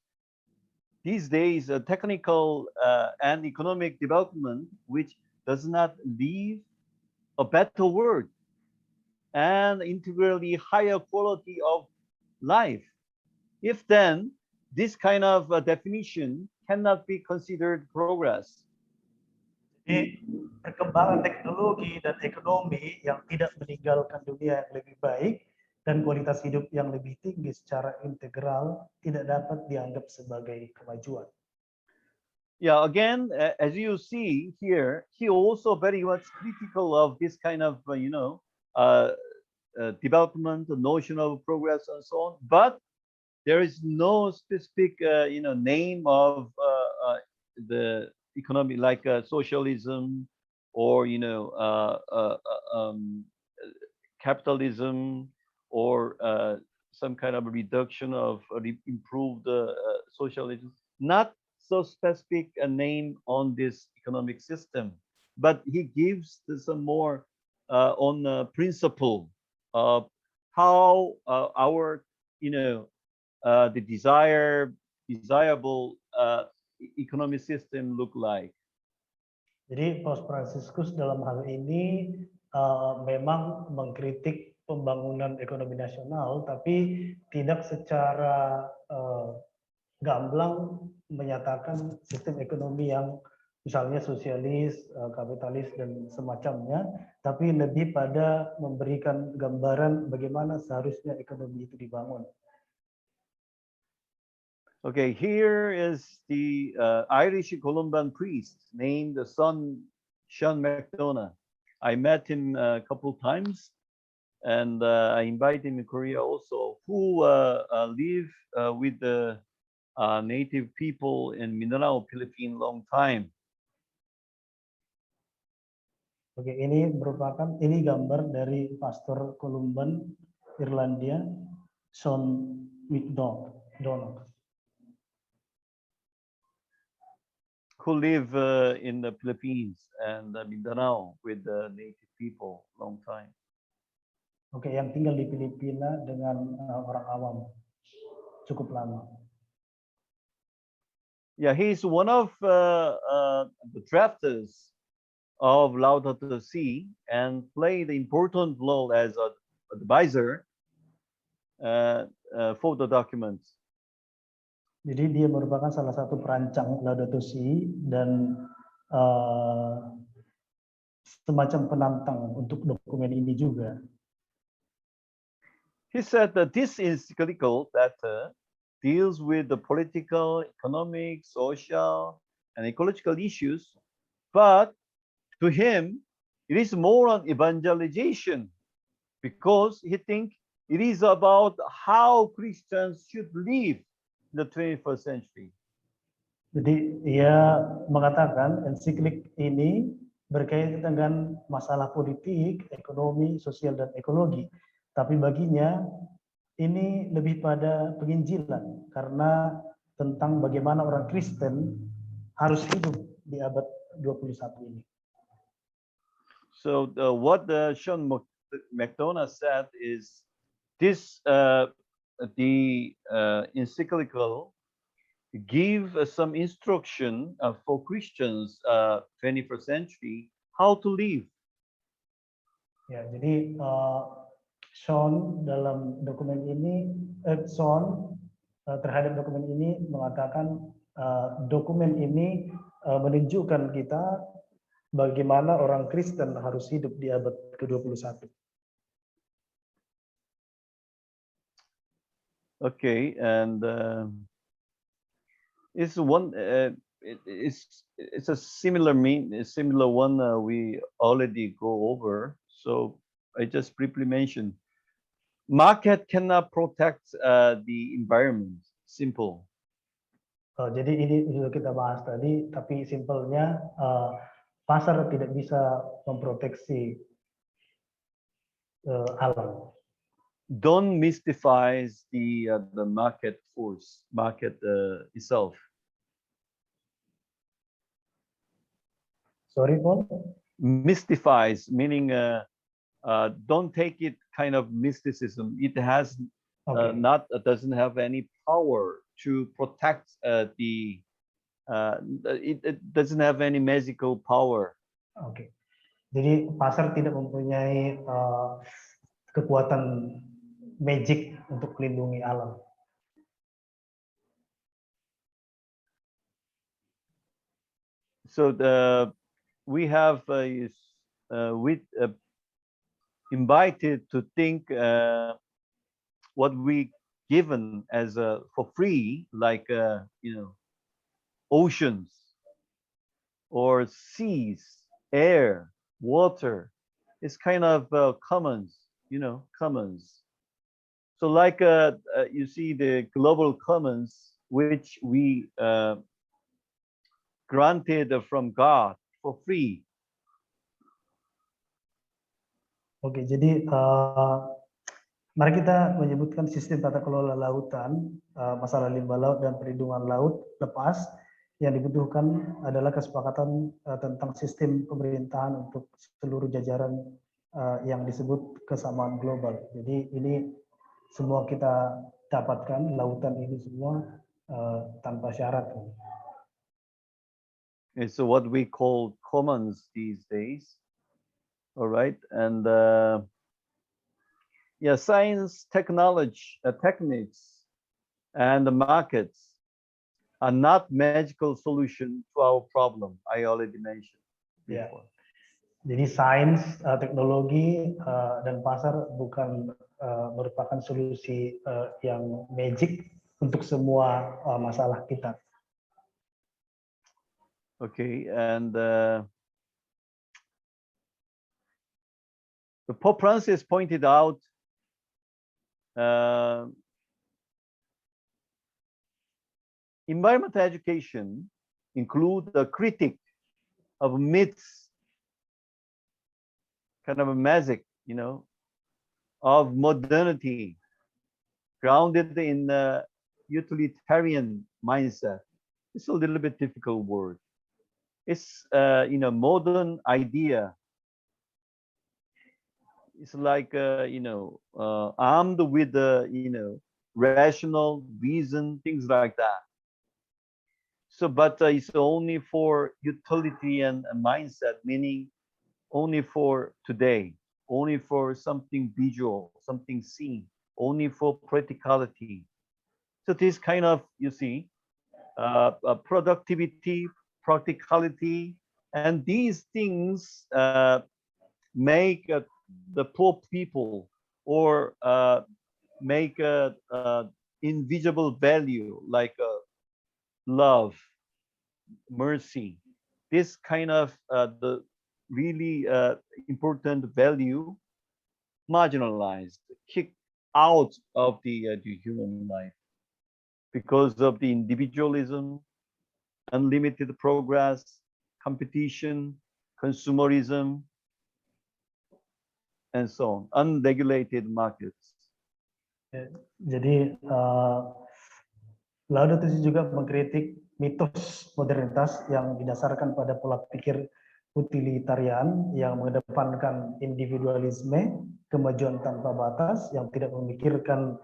S1: these days, technical and economic development, which does not leave a better world and integrally higher quality of life. If then, this kind of definition cannot be considered progress.
S2: Jadi perkembangan teknologi dan ekonomi yang tidak meninggalkan dunia yang lebih baik dan kualitas hidup yang lebih tinggi secara integral tidak dapat dianggap sebagai kemajuan.
S1: Yeah, again, as you see here, he also very much critical of this kind of, development, the notion of progress and so on. But there is no specific, name of the economy like socialism or, capitalism or some kind of reduction of improved socialism. Not so specific a name on this economic system, but he gives some more on the principle of how our, the desirable economic system look like.
S2: Jadi Paus Fransiskus dalam hal ini memang mengkritik pembangunan ekonomi nasional, tapi tidak secara gamblang menyatakan sistem ekonomi yang misalnya sosialis, kapitalis dan semacamnya, tapi lebih pada memberikan gambaran bagaimana seharusnya ekonomi itu dibangun.
S1: Okay, here is the Irish Columban priest named Sean McDonough. I met him a couple times, and I invited him in Korea also, who live with the native people in Mindanao, Philippines, long time.
S2: Oke, ini gambar dari pastor Columban Irlandia, Sean McDonough.
S1: Who live in the Philippines and Mindanao with the native people long time.
S2: Oke, yang tinggal di Filipina dengan orang awam cukup lama.
S1: Yeah, he's one of the drafters of Laudato Si and played an important role as an advisor for the documents.
S2: Jadi dia merupakan salah satu perancang Laudato Si dan semacam penantang untuk dokumen ini juga.
S1: He said that this encyclical that deals with the political, economic, social, and ecological issues, but to him, it is more on evangelization because he thinks it is about how Christians should live in the 21st century.
S2: Jadi ia mengatakan ensiklik ini berkaitan dengan masalah politik, ekonomi, sosial, dan ekologi. Tapi baginya ini lebih pada penginjilan karena tentang bagaimana orang Kristen harus hidup di abad 21 ini.
S1: So what Sean McDonough said is this the encyclical give some instruction for Christians 21st century how to live.
S2: Ya, jadi Sean dalam dokumen ini, Sean terhadap dokumen ini mengatakan dokumen ini menunjukkan kita bagaimana orang Kristen harus hidup di abad ke-21.
S1: Okay, and it's one. It's a similar one we already go over. So I just briefly mentioned. Market cannot protect the environment. Simple.
S2: Jadi ini sudah kita bahas tadi, tapi simpelnya pasar tidak bisa memproteksi alam.
S1: Don't mystify the market force, market itself.
S2: Sorry, Paul?
S1: Mystifies, meaning don't take it kind of mysticism. It has doesn't have any power to protect it doesn't have any magical power.
S2: Oke. Jadi pasar tidak mempunyai kekuatan magic untuk melindungi alam.
S1: So we have invited to think what we given as for free, like oceans or seas, air, water. It's kind of commons, commons. So like you see the global commons, which we granted from God for free.
S2: Oke, jadi mari kita menyebutkan sistem tata kelola lautan, masalah limbah laut dan perlindungan laut lepas. Yang dibutuhkan adalah kesepakatan tentang sistem pemerintahan untuk seluruh jajaran yang disebut kesamaan global. Jadi ini semua kita dapatkan, lautan ini semua tanpa syarat.
S1: It's what we call commons these days. All right, and yeah, science, technology, techniques, and the markets are not magical solution to our problem. I already mentioned before.
S2: Yeah. Jadi sains, teknologi, dan pasar bukan merupakan solusi yang magic untuk semua masalah kita.
S1: Okay, and the Pope Francis pointed out environmental education include the critique of myths, kind of a magic, of modernity, grounded in the utilitarian mindset. It's a little bit difficult word. It's modern idea. It's like armed with the rational reason, things like that. So, but it's only for utility and mindset, meaning only for today, only for something visual, something seen, only for practicality. So this kind of, you see, productivity, practicality, and these things make the poor people or make a, invisible value like love, mercy, this kind of the really important value marginalized, kicked out of the human life because of the individualism, unlimited progress, competition, consumerism, and so on, unregulated markets.
S2: Jadi Laudato Si juga mengkritik mitos modernitas yang didasarkan pada pola pikir utilitarian yang mengedepankan individualisme, kemajuan tanpa batas yang tidak memikirkan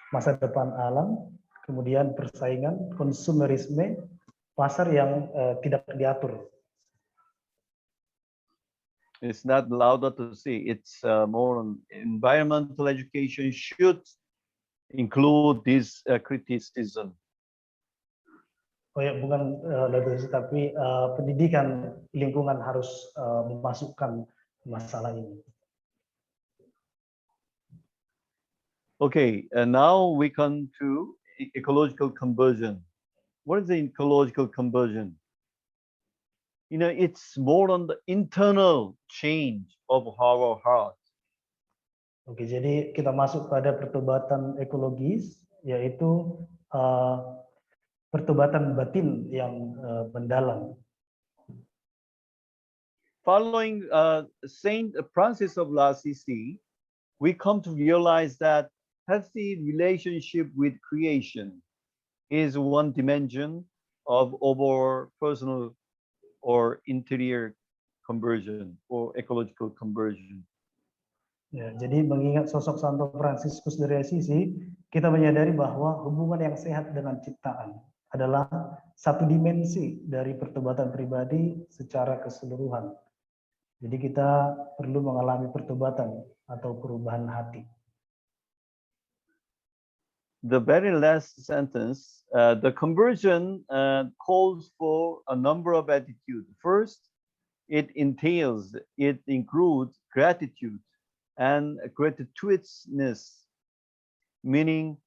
S2: masa depan alam, kemudian persaingan, konsumerisme, pasar yang tidak diatur.
S1: It's not Laudato Si, it's more on environmental education should include this criticism.
S2: Oh ya, bukan Laudato Si, tapi pendidikan lingkungan harus memasukkan masalah ini.
S1: Okay, and now we come to ecological conversion. What is the ecological conversion? You know, it's more on the internal change of our heart.
S2: Oke, jadi kita masuk pada pertobatan ekologis, yaitu pertobatan batin yang mendalam.
S1: Following Saint Francis of Assisi, we come to realize that healthy relationship with creation is one dimension of our personal or interior conversion or ecological conversion.
S2: Ya, jadi mengingat sosok Santo Fransiskus dari Assisi, kita menyadari bahwa hubungan yang sehat dengan ciptaan adalah satu dimensi dari pertobatan pribadi secara keseluruhan. Jadi kita perlu mengalami pertobatan atau perubahan hati.
S1: The very last sentence, the conversion calls for a number of attitudes. First, it includes gratitude and gratuitousness, meaning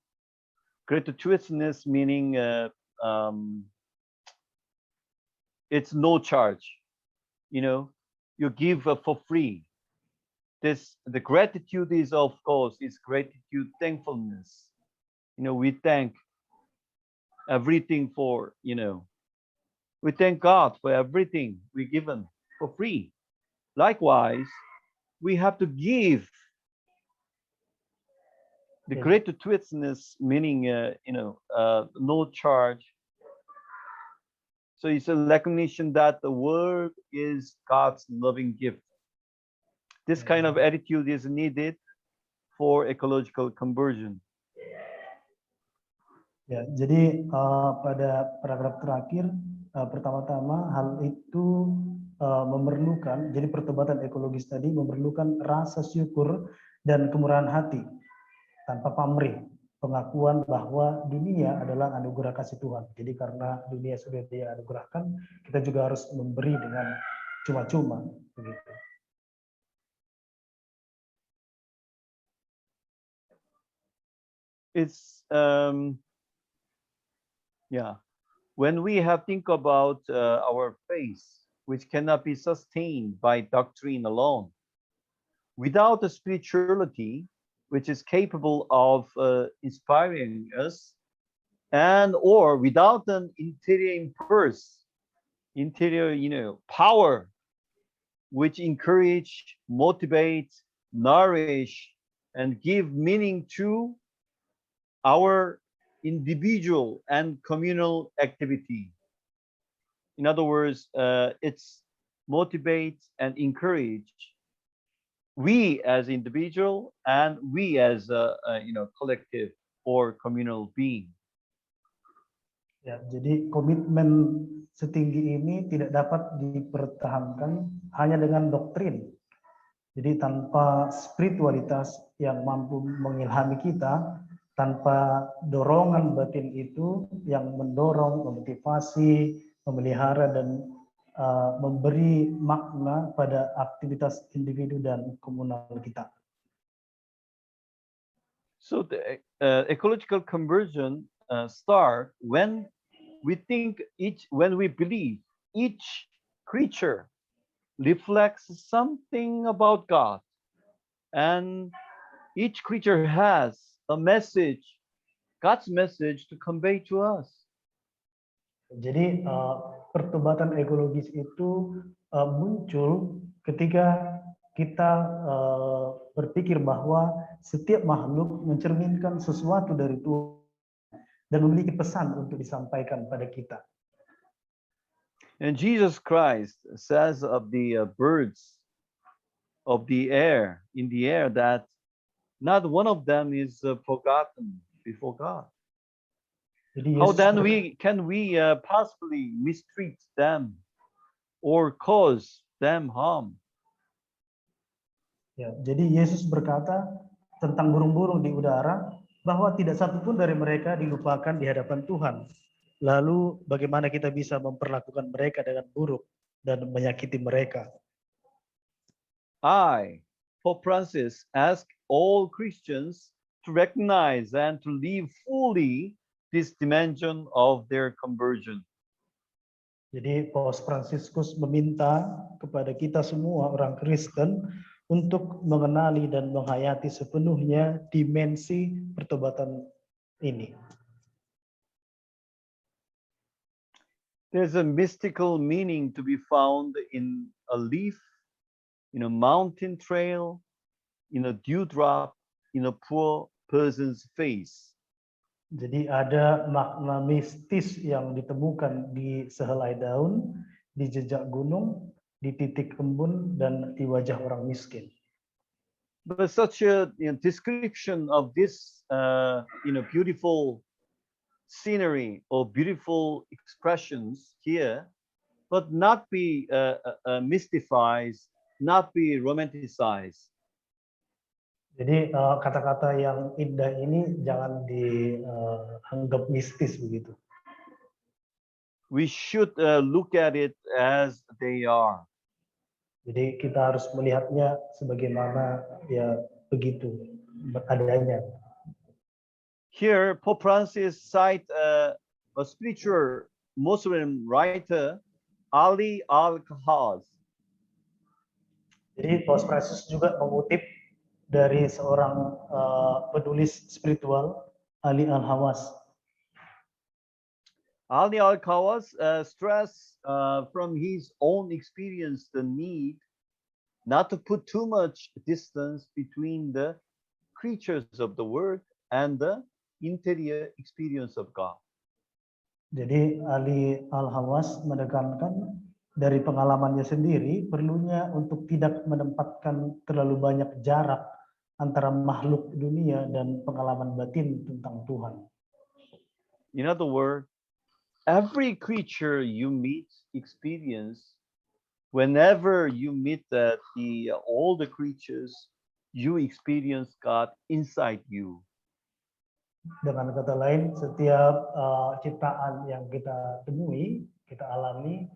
S1: it's no charge. You know, you give for free. The gratitude is, of course, is gratitude, thankfulness. You know, we thank everything for, you know, we thank God for everything we given for free. Likewise, we have to give. The gratuitousness meaning, no charge. So it's a recognition that the world is God's loving gift. This kind of attitude is needed for ecological conversion.
S2: Ya, jadi pada paragraf terakhir, pertama-tama hal itu memerlukan, jadi pertobatan ekologis tadi memerlukan rasa syukur dan kemurahan hati tanpa pamrih, pengakuan bahwa dunia adalah anugerah kasih Tuhan. Jadi karena dunia sudah Dia anugerahkan, kita juga harus memberi dengan cuma-cuma, begitu.
S1: It's when we have think about our faith, which cannot be sustained by doctrine alone, without the spirituality, which is capable of inspiring us, and or without an interior impulse, power, which encourage, motivate, nourish, and give meaning to our individual and communal activity. In other words, it's motivate and encourage we as individual and we as a collective or communal being.
S2: Ya, jadi komitmen setinggi ini tidak dapat dipertahankan hanya dengan doktrin. Jadi tanpa spiritualitas yang mampu mengilhami kita, tanpa dorongan batin itu yang mendorong, memotivasi, memelihara dan memberi makna pada aktivitas individu dan komunal kita.
S1: So the ecological conversion start when when we believe each creature reflects something about God, and each creature has a message, God's message to convey to us.
S2: Jadi pertobatan ekologis itu muncul ketika kita berpikir bahwa setiap makhluk mencerminkan sesuatu dari Tuhan dan memiliki pesan untuk disampaikan pada kita.
S1: And Jesus Christ says of the birds of the air, in the air, that not one of them is forgotten before God.
S2: Jadi
S1: How
S2: Yesus
S1: then can we possibly mistreat them or cause them harm?
S2: Ya, jadi Yesus berkata tentang burung-burung di udara bahwa tidak satupun dari mereka dilupakan di hadapan Tuhan. Lalu bagaimana kita bisa memperlakukan mereka dengan buruk dan menyakiti mereka?
S1: Pope Francis, ask all Christians to recognize and to live fully this dimension of their conversion.
S2: Jadi Paus Fransiskus meminta kepada kita semua orang Kristen untuk mengenali dan menghayati sepenuhnya dimensi pertobatan ini.
S1: There's a mystical meaning to be found in a leaf, in a mountain trail, in a dewdrop, in a poor person's face.
S2: Jadi ada makna mistis yang ditemukan di sehelai daun, di jejak gunung, di titik embun, dan di wajah orang miskin.
S1: But such a description of this beautiful scenery or beautiful expressions here, but not be mystified, not be romanticized.
S2: Jadi kata-kata yang indah ini jangan dianggap mistis begitu.
S1: We should look at it as they are.
S2: Jadi kita harus melihatnya sebagaimana ya begitu adanya.
S1: Here, Pope Francis cite a spiritual Muslim writer, Ali Al-Khaz.
S2: Jadi Paus Francis juga mengutip dari seorang penulis spiritual, Ali Al-Hawas.
S1: Ali Al-Khaz stressed from his own experience the need not to put too much distance between the creatures of the world and the interior experience of God.
S2: Jadi Ali Al-Hawas menekankan dari pengalamannya sendiri perlunya untuk tidak menempatkan terlalu banyak jarak antara makhluk dunia dan pengalaman batin tentang Tuhan.
S1: In other words, every creature you meet, experience, whenever you meet all the creatures, you experience God inside you.
S2: Dengan kata lain, setiap ciptaan yang kita temui, kita alami,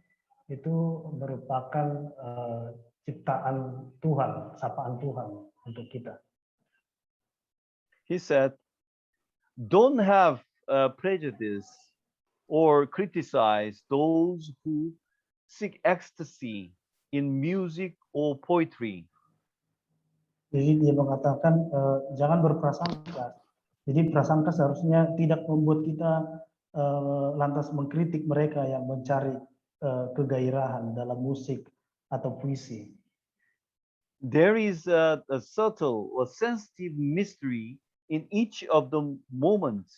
S2: itu merupakan ciptaan Tuhan, sapaan Tuhan untuk kita.
S1: He said, don't have prejudice or criticize those who seek ecstasy in music or poetry. Jadi
S2: dia mengatakan jangan berprasangka. Jadi prasangka seharusnya tidak membuat kita lantas mengkritik mereka yang mencari kegairahan dalam musik atau puisi.
S1: There is a subtle or sensitive mystery in each of the moments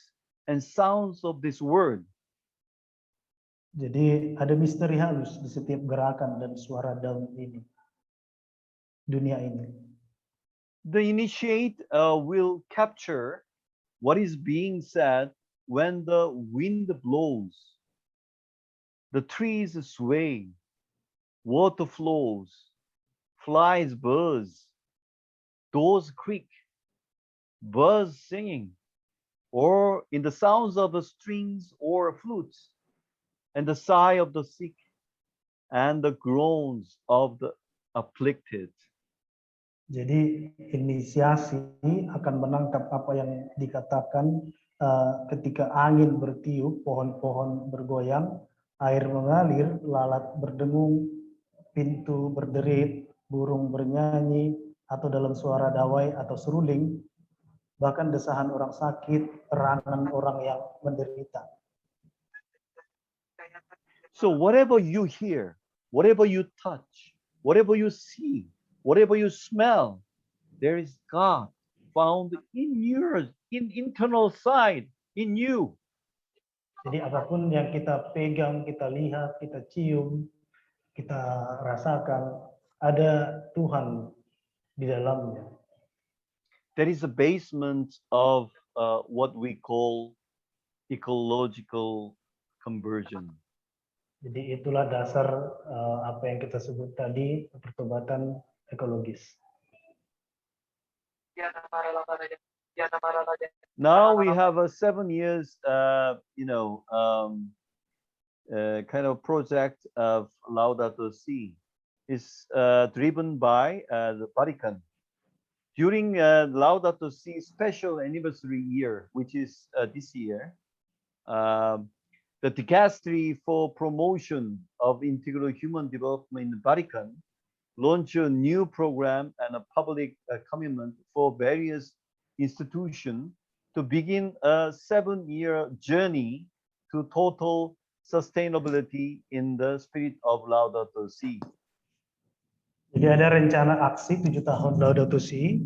S1: and sounds of this world.
S2: Jadi ada misteri halus di setiap gerakan dan suara daun ini, dunia ini.
S1: The initiate will capture what is being said when the wind blows. The trees sway, water flows, flies buzz, doors creak, birds singing, or in the sounds of the strings or flutes, and the sigh of the sick, and the groans of the afflicted.
S2: Jadi inisiasi akan menangkap apa yang dikatakan ketika angin bertiup, pohon-pohon bergoyang, air mengalir, lalat berdengung, pintu berderit, burung bernyanyi, atau dalam suara dawai atau seruling, bahkan desahan orang sakit, erangan orang yang menderita.
S1: So whatever you hear, whatever you touch, whatever you see, whatever you smell, there is God found in your internal side, in you.
S2: Jadi apapun yang kita pegang, kita lihat, kita cium, kita rasakan, ada Tuhan di dalamnya.
S1: That is the basement of what we call ecological conversion.
S2: Jadi itulah dasar apa yang kita sebut tadi, pertobatan ekologis.
S1: Now we have a 7 years, kind of project of Laudato Si. Is driven by the Vatican. During Laudato Si special anniversary year, which is this year, the Dicastery for Promotion of Integral Human Development in the Vatican launched a new program and a public commitment for various institutions to begin a 7-year journey to total sustainability in the spirit of Laudato Si.
S2: Jadi ada rencana aksi 7 tahun Laudato Si.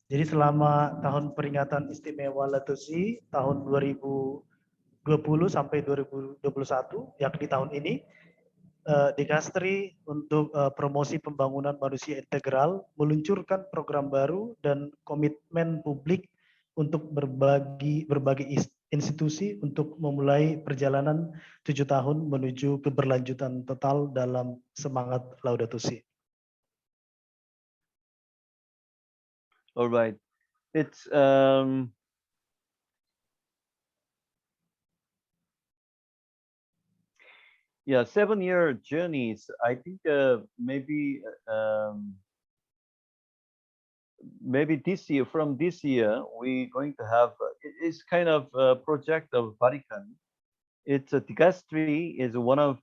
S2: Jadi selama tahun peringatan istimewa Laudato Si tahun 2020 sampai 2021, yakni tahun ini, Dikasteri untuk promosi pembangunan manusia integral meluncurkan program baru dan komitmen publik untuk berbagai institusi untuk memulai perjalanan 7 tahun menuju keberlanjutan total dalam semangat Laudato Si.
S1: All right. It's yeah, 7-year journeys. I think maybe this year, from this year, we're going to have it's kind of a project of Vatican. It's a Dicastery is one of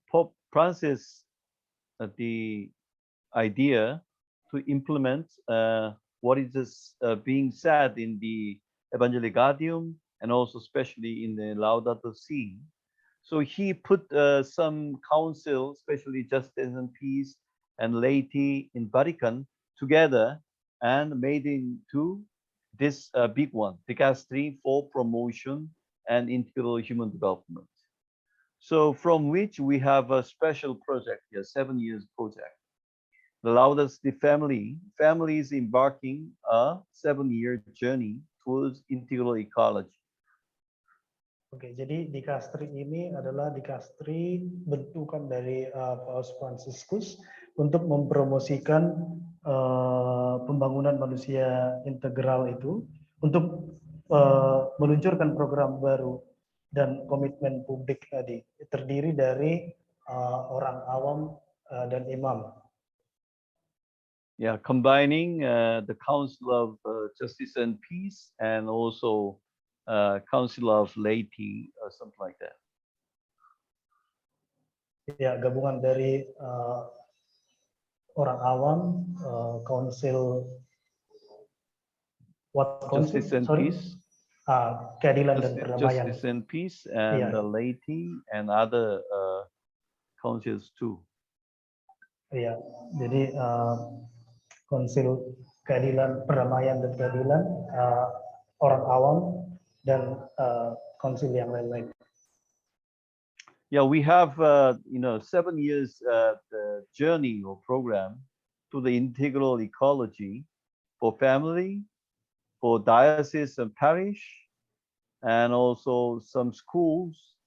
S1: Pope Francis the idea to implement what is being said in the Evangelicatium and also especially in the Laudato Si. So he put some council, especially justice and peace and laity in Vatican together and made into this big one, Dicastery for Promotion and Integral Human Development. So from which we have a special project here, 7 years project. The Laudato Si family is embarking a 7-year journey towards integral ecology.
S2: Oke, jadi dikastri ini adalah dikastri bentukan dari Paus Fransiskus untuk mempromosikan pembangunan manusia integral itu, untuk meluncurkan program baru dan komitmen publik tadi, terdiri dari orang awam dan imam.
S1: Yeah, combining the Council of Justice and Peace and also Council of Laity or something like that.
S2: Ya, gabungan dari orang awam, Council
S1: Justice and Peace.
S2: Keadilan dan perdamaian.
S1: Justice and Peace and the Laity and other councils too.
S2: Iya, jadi Konsil Keadilan, Perdamaian dan Keadilan, orang awam dan konsil yang lain-lain.
S1: Yeah, we have 7 years the journey or program to the integral ecology for family, for diocese and parish, and also some schools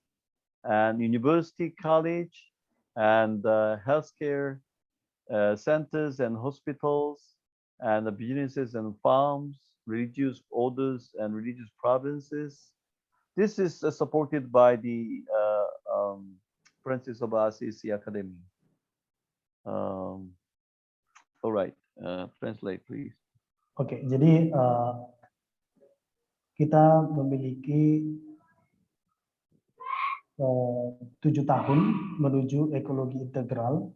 S1: and university, college, and healthcare centers and hospitals, and the businesses and farms, religious orders and religious provinces. This is supported by the Francis of Assisi Academy. All right, translate please.
S2: Oke, jadi kita memiliki 7 tahun menuju ekologi integral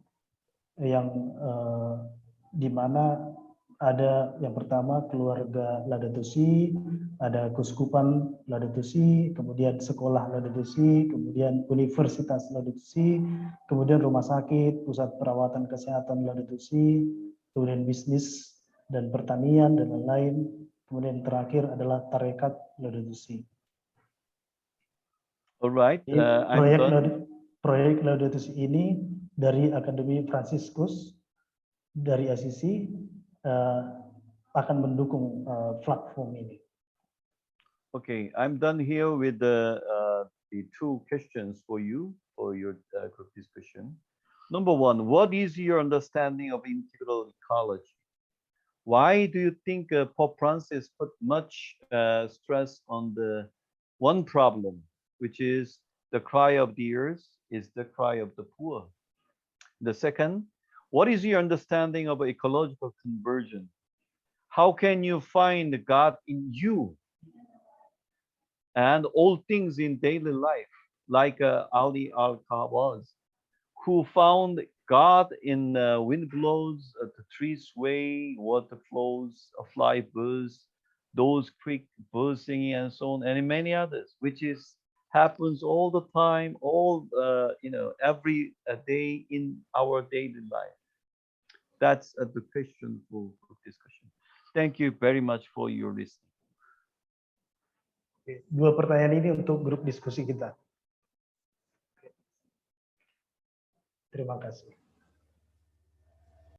S2: yang di mana ada yang pertama keluarga Laudato Si, ada keuskupan Laudato Si, kemudian sekolah Laudato Si, kemudian universitas Laudato Si, kemudian rumah sakit, pusat perawatan kesehatan Laudato Si, kemudian bisnis dan pertanian dan lain-lain, kemudian terakhir adalah tarekat Laudato Si.
S1: Alright, I'm done.
S2: Proyek Laudato Si ini dari Akademi Fransiskus dari Assisi akan mendukung platform ini.
S1: Okay, I'm done here with the 2 questions for you for your group discussion. Number 1, what is your understanding of integral ecology? Why do you think Pope Francis put much stress on the one problem, which is the cry of the earth is the cry of the poor? The second, what is your understanding of ecological conversion? How can you find God in you and all things in daily life, like Ali Al-Kawaz, who found God in wind blows, the trees sway, water flows, a fly buzz, those creek birds singing, and so on, and many others, which is happens all the time, all every day in our daily life. That's the question for discussion. Thank you very much for your listening.
S2: Dua pertanyaan ini untuk grup diskusi kita. Terima kasih.